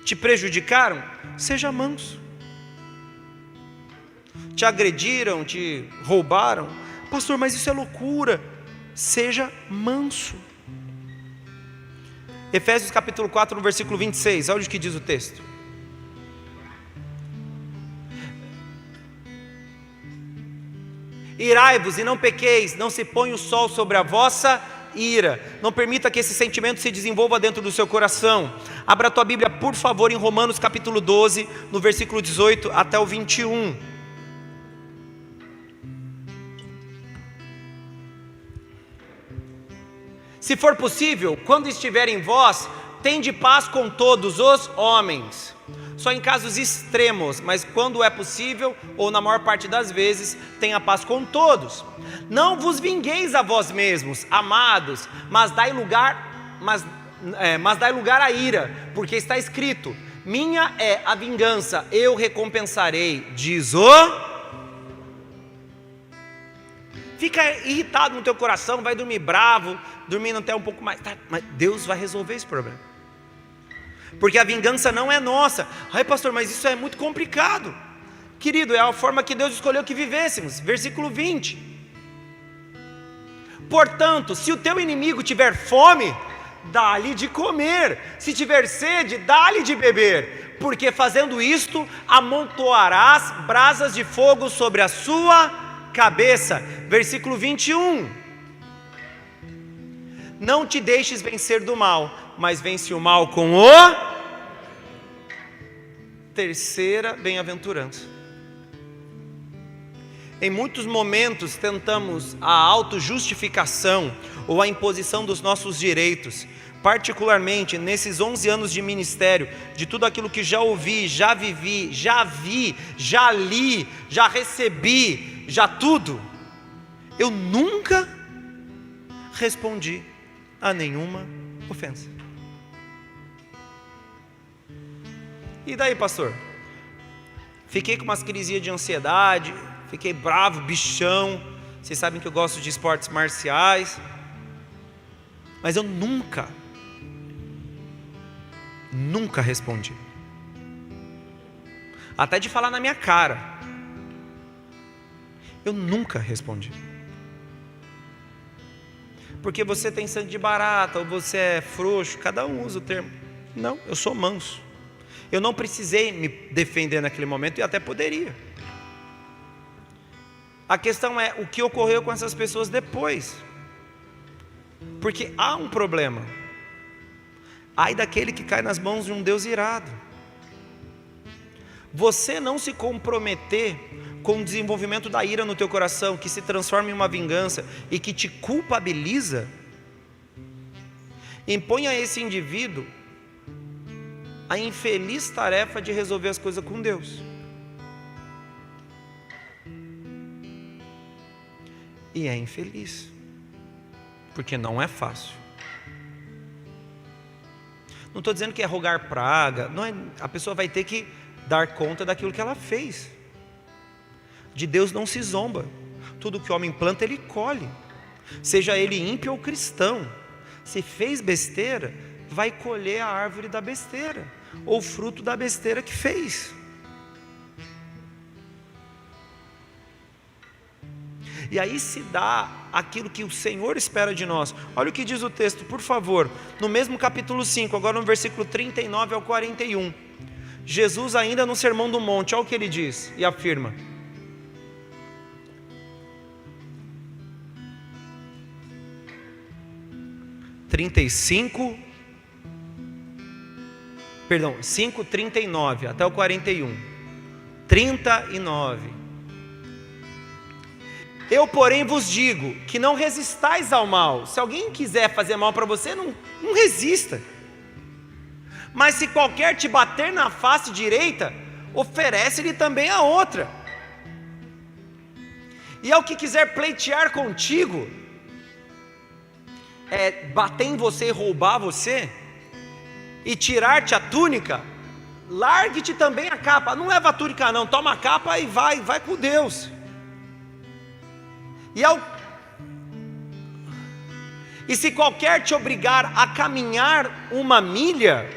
Te prejudicaram, seja manso. Te agrediram, te roubaram, pastor, mas isso é loucura. Seja manso. Efésios capítulo 4, no versículo 26, olha o que diz o texto. Irai-vos e não pequeis, não se ponha o sol sobre a vossa ira. Não permita que esse sentimento se desenvolva dentro do seu coração. Abra a tua Bíblia, por favor, em Romanos capítulo 12, no versículo 18 até o 21. Se for possível, quando estiver em vós, tende paz com todos os homens. Só em casos extremos, mas quando é possível, ou na maior parte das vezes, tenha paz com todos. Não vos vingueis a vós mesmos, amados, mas dai lugar à ira, porque está escrito: minha é a vingança, eu recompensarei, diz o... Fica irritado no teu coração, vai dormir bravo, dormindo até um pouco mais tarde, mas Deus vai resolver esse problema. Porque a vingança não é nossa. Ai, pastor, mas isso é muito complicado. Querido, é a forma que Deus escolheu que vivêssemos. Versículo 20. Portanto, se o teu inimigo tiver fome, dá-lhe de comer. Se tiver sede, dá-lhe de beber. Porque fazendo isto, amontoarás brasas de fogo sobre a sua cabeça. Versículo 21. Não te deixes vencer do mal, mas vence o mal com o... Terceira bem-aventurança. Em muitos momentos tentamos a autojustificação ou a imposição dos nossos direitos, particularmente nesses 11 anos de ministério, de tudo aquilo que já ouvi, já vivi, já vi, já li, já recebi, já tudo. Eu nunca respondi a nenhuma ofensa. E daí, pastor? Fiquei com umas crises de ansiedade, fiquei bravo, bichão. Vocês sabem que eu gosto de esportes marciais, mas eu nunca respondi. Até de falar na minha cara, eu nunca respondi. Porque você tem sangue de barata, ou você é frouxo, cada um usa o termo. Não, eu sou manso. Eu não precisei me defender naquele momento, e até poderia. A questão é o que ocorreu com essas pessoas depois. Porque há um problema. Ai daquele que cai nas mãos de um Deus irado. Você não se comprometer com o desenvolvimento da ira no teu coração, que se transforma em uma vingança e que te culpabiliza, impõe a esse indivíduo a infeliz tarefa de resolver as coisas com Deus. E é infeliz, porque não é fácil. Não estou dizendo que é rogar praga, não é, a pessoa vai ter que dar conta daquilo que ela fez. De Deus não se zomba. Tudo que o homem planta, ele colhe. Seja ele ímpio ou cristão. Se fez besteira, vai colher a árvore da besteira, ou fruto da besteira que fez. E aí se dá aquilo que o Senhor espera de nós. Olha o que diz o texto, por favor. No mesmo capítulo 5, agora no versículo 39 ao 41. Jesus ainda no Sermão do Monte, olha o que ele diz e afirma. 5:39 até o 41. 39. Eu, porém, vos digo que não resistais ao mal. Se alguém quiser fazer mal para você, não resista. Mas se qualquer te bater na face direita, oferece-lhe também a outra. E ao que quiser pleitear contigo, bater em você e roubar você, e tirar-te a túnica, largue-te também a capa. Não leva a túnica não, toma a capa e vai com Deus. E se qualquer te obrigar a caminhar uma milha,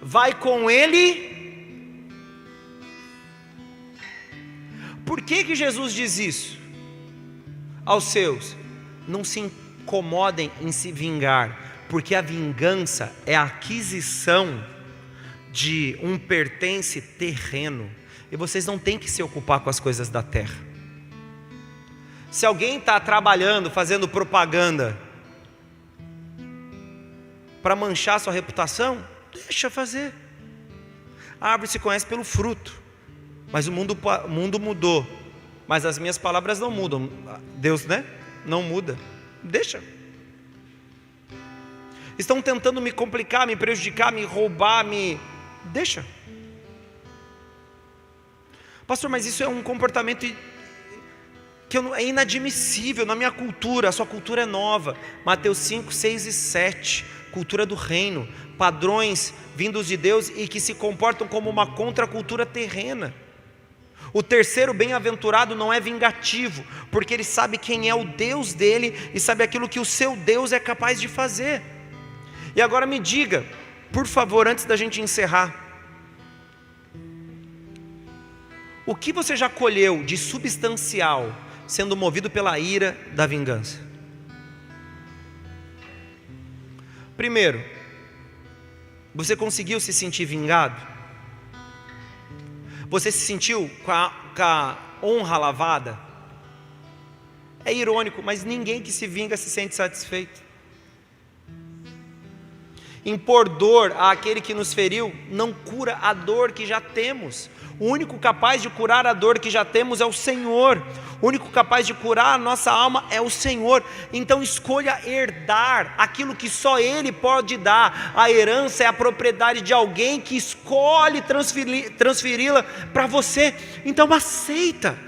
vai com ele. Por que Jesus diz isso aos seus? Não se incomodem em se vingar, porque a vingança é a aquisição de um pertence terreno, e vocês não têm que se ocupar com as coisas da terra. Se alguém está trabalhando, fazendo propaganda para manchar sua reputação, deixa fazer. A árvore se conhece pelo fruto. Mas o mundo mudou. Mas as minhas palavras não mudam. Deus, não muda. Deixa. Estão tentando me complicar, me prejudicar, me roubar, deixa. Pastor, mas isso é um comportamento que é inadmissível na minha cultura. A sua cultura é nova. Mateus 5, 6 e 7. Cultura do reino. Padrões vindos de Deus e que se comportam como uma contracultura terrena. O terceiro bem-aventurado não é vingativo, porque ele sabe quem é o Deus dele e sabe aquilo que o seu Deus é capaz de fazer. E agora me diga, por favor, antes da gente encerrar, o que você já colheu de substancial sendo movido pela ira da vingança? Primeiro, você conseguiu se sentir vingado? Você se sentiu com a honra lavada? É irônico, mas ninguém que se vinga se sente satisfeito. Impor dor àquele que nos feriu não cura a dor que já temos. O único capaz de curar a dor que já temos é o Senhor. O único capaz de curar a nossa alma é o Senhor. Então escolha herdar aquilo que só Ele pode dar. A herança é a propriedade de alguém que escolhe transferi-la para você. Então aceita.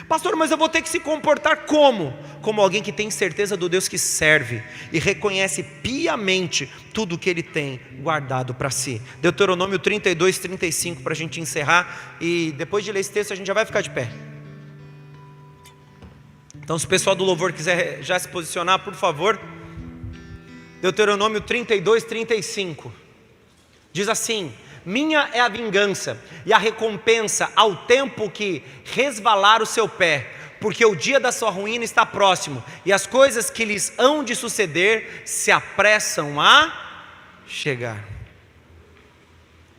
Pastor, mas eu vou ter que se comportar como? Como alguém que tem certeza do Deus que serve e reconhece piamente tudo que Ele tem guardado para si. Deuteronômio 32, 35, para a gente encerrar. E depois de ler esse texto a gente já vai ficar de pé. Então se o pessoal do louvor quiser já se posicionar, por favor. Deuteronômio 32, 35. Diz assim: minha é a vingança e a recompensa ao tempo que resvalar o seu pé, porque o dia da sua ruína está próximo, e as coisas que lhes hão de suceder se apressam a chegar.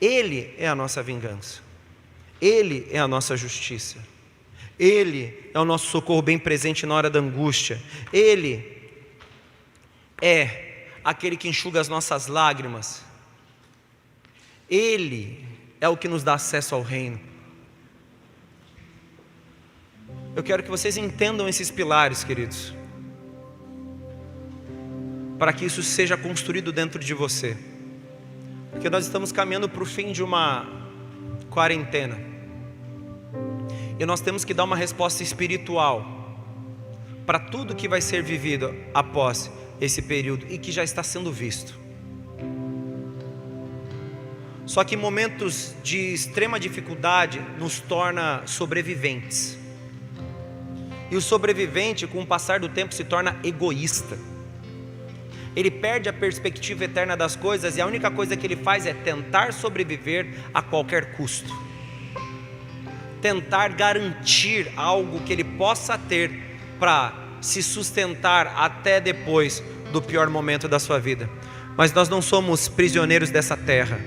Ele é a nossa vingança, Ele é a nossa justiça, Ele é o nosso socorro bem presente na hora da angústia, Ele é aquele que enxuga as nossas lágrimas, Ele é o que nos dá acesso ao reino. Eu quero que vocês entendam esses pilares, queridos, para que isso seja construído dentro de você, porque nós estamos caminhando para o fim de uma quarentena, e nós temos que dar uma resposta espiritual para tudo que vai ser vivido após esse período e que já está sendo visto. Só que momentos de extrema dificuldade nos torna sobreviventes. E o sobrevivente, com o passar do tempo, se torna egoísta. Ele perde a perspectiva eterna das coisas e a única coisa que ele faz é tentar sobreviver a qualquer custo. Tentar garantir algo que ele possa ter para se sustentar até depois do pior momento da sua vida. Mas nós não somos prisioneiros dessa terra.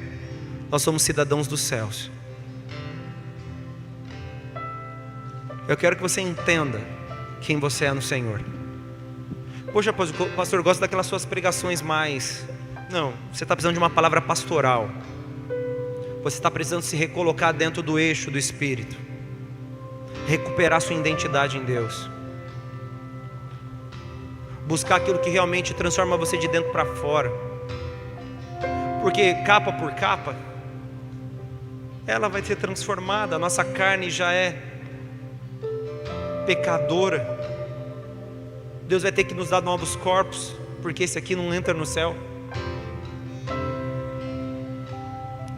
Nós somos cidadãos dos céus. Eu quero que você entenda quem você é no Senhor. Poxa, pastor, eu gosto daquelas suas pregações mais... Não, você está precisando de uma palavra pastoral. Você está precisando se recolocar dentro do eixo do Espírito, recuperar sua identidade em Deus, buscar aquilo que realmente transforma você de dentro para fora. Porque capa por capa, ela vai ser transformada. A nossa carne já é pecadora. Deus vai ter que nos dar novos corpos, porque esse aqui não entra no céu.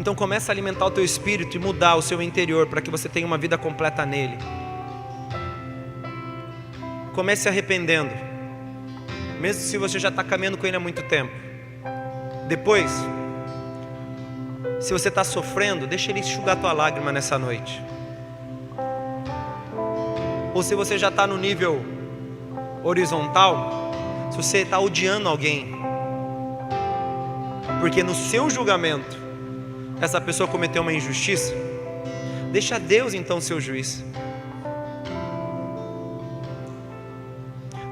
Então começa a alimentar o teu espírito e mudar o seu interior, para que você tenha uma vida completa nele. Comece se arrependendo, mesmo se você já está caminhando com ele há muito tempo. Depois, se você está sofrendo, deixa ele enxugar a tua lágrima nessa noite. Ou se você já está no nível horizontal, se você está odiando alguém, porque no seu julgamento essa pessoa cometeu uma injustiça, deixa Deus então ser o juiz.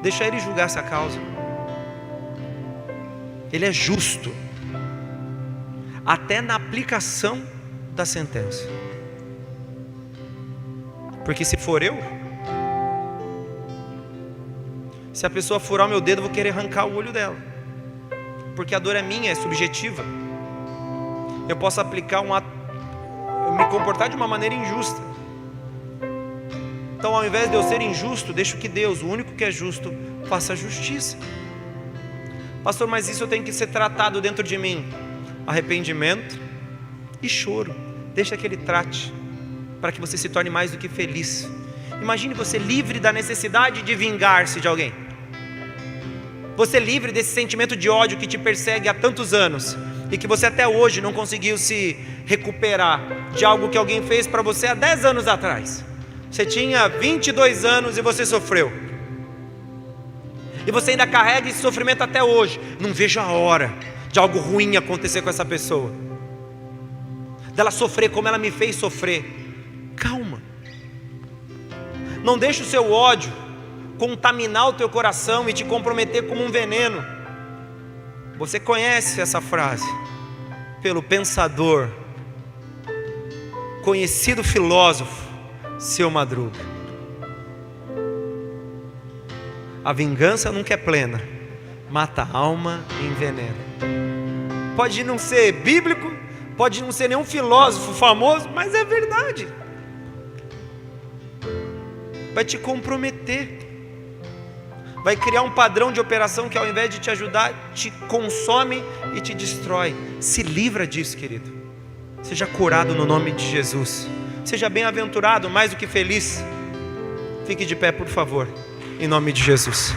Deixa Ele julgar essa causa. Ele é justo, até na aplicação da sentença. Porque se for eu, se a pessoa furar o meu dedo, eu vou querer arrancar o olho dela, porque a dor é minha, é subjetiva. Eu posso aplicar eu me comportar de uma maneira injusta. Então, ao invés de eu ser injusto, deixo que Deus, o único que é justo, faça a justiça. Pastor, mas isso tem que ser tratado dentro de mim. Arrependimento e choro. Deixa que Ele trate, para que você se torne mais do que feliz. Imagine você livre da necessidade de vingar-se de alguém. Você livre desse sentimento de ódio que te persegue há tantos anos, e que você até hoje não conseguiu se recuperar de algo que alguém fez para você há 10 anos atrás. Você tinha 22 anos e você sofreu, e você ainda carrega esse sofrimento até hoje. Não vejo a hora de algo ruim acontecer com essa pessoa, dela sofrer como ela me fez sofrer. Calma. Não deixe o seu ódio contaminar o teu coração e te comprometer como um veneno. Você conhece essa frase pelo pensador, conhecido filósofo Seu Madruga: a vingança nunca é plena, mata a alma e envenena. Pode não ser bíblico, pode não ser nenhum filósofo famoso, mas é verdade. Vai te comprometer, vai criar um padrão de operação que, ao invés de te ajudar, te consome e te destrói. Se livra disso, querido. Seja curado no nome de Jesus. Seja bem-aventurado, mais do que feliz. Fique de pé, por favor, em nome de Jesus.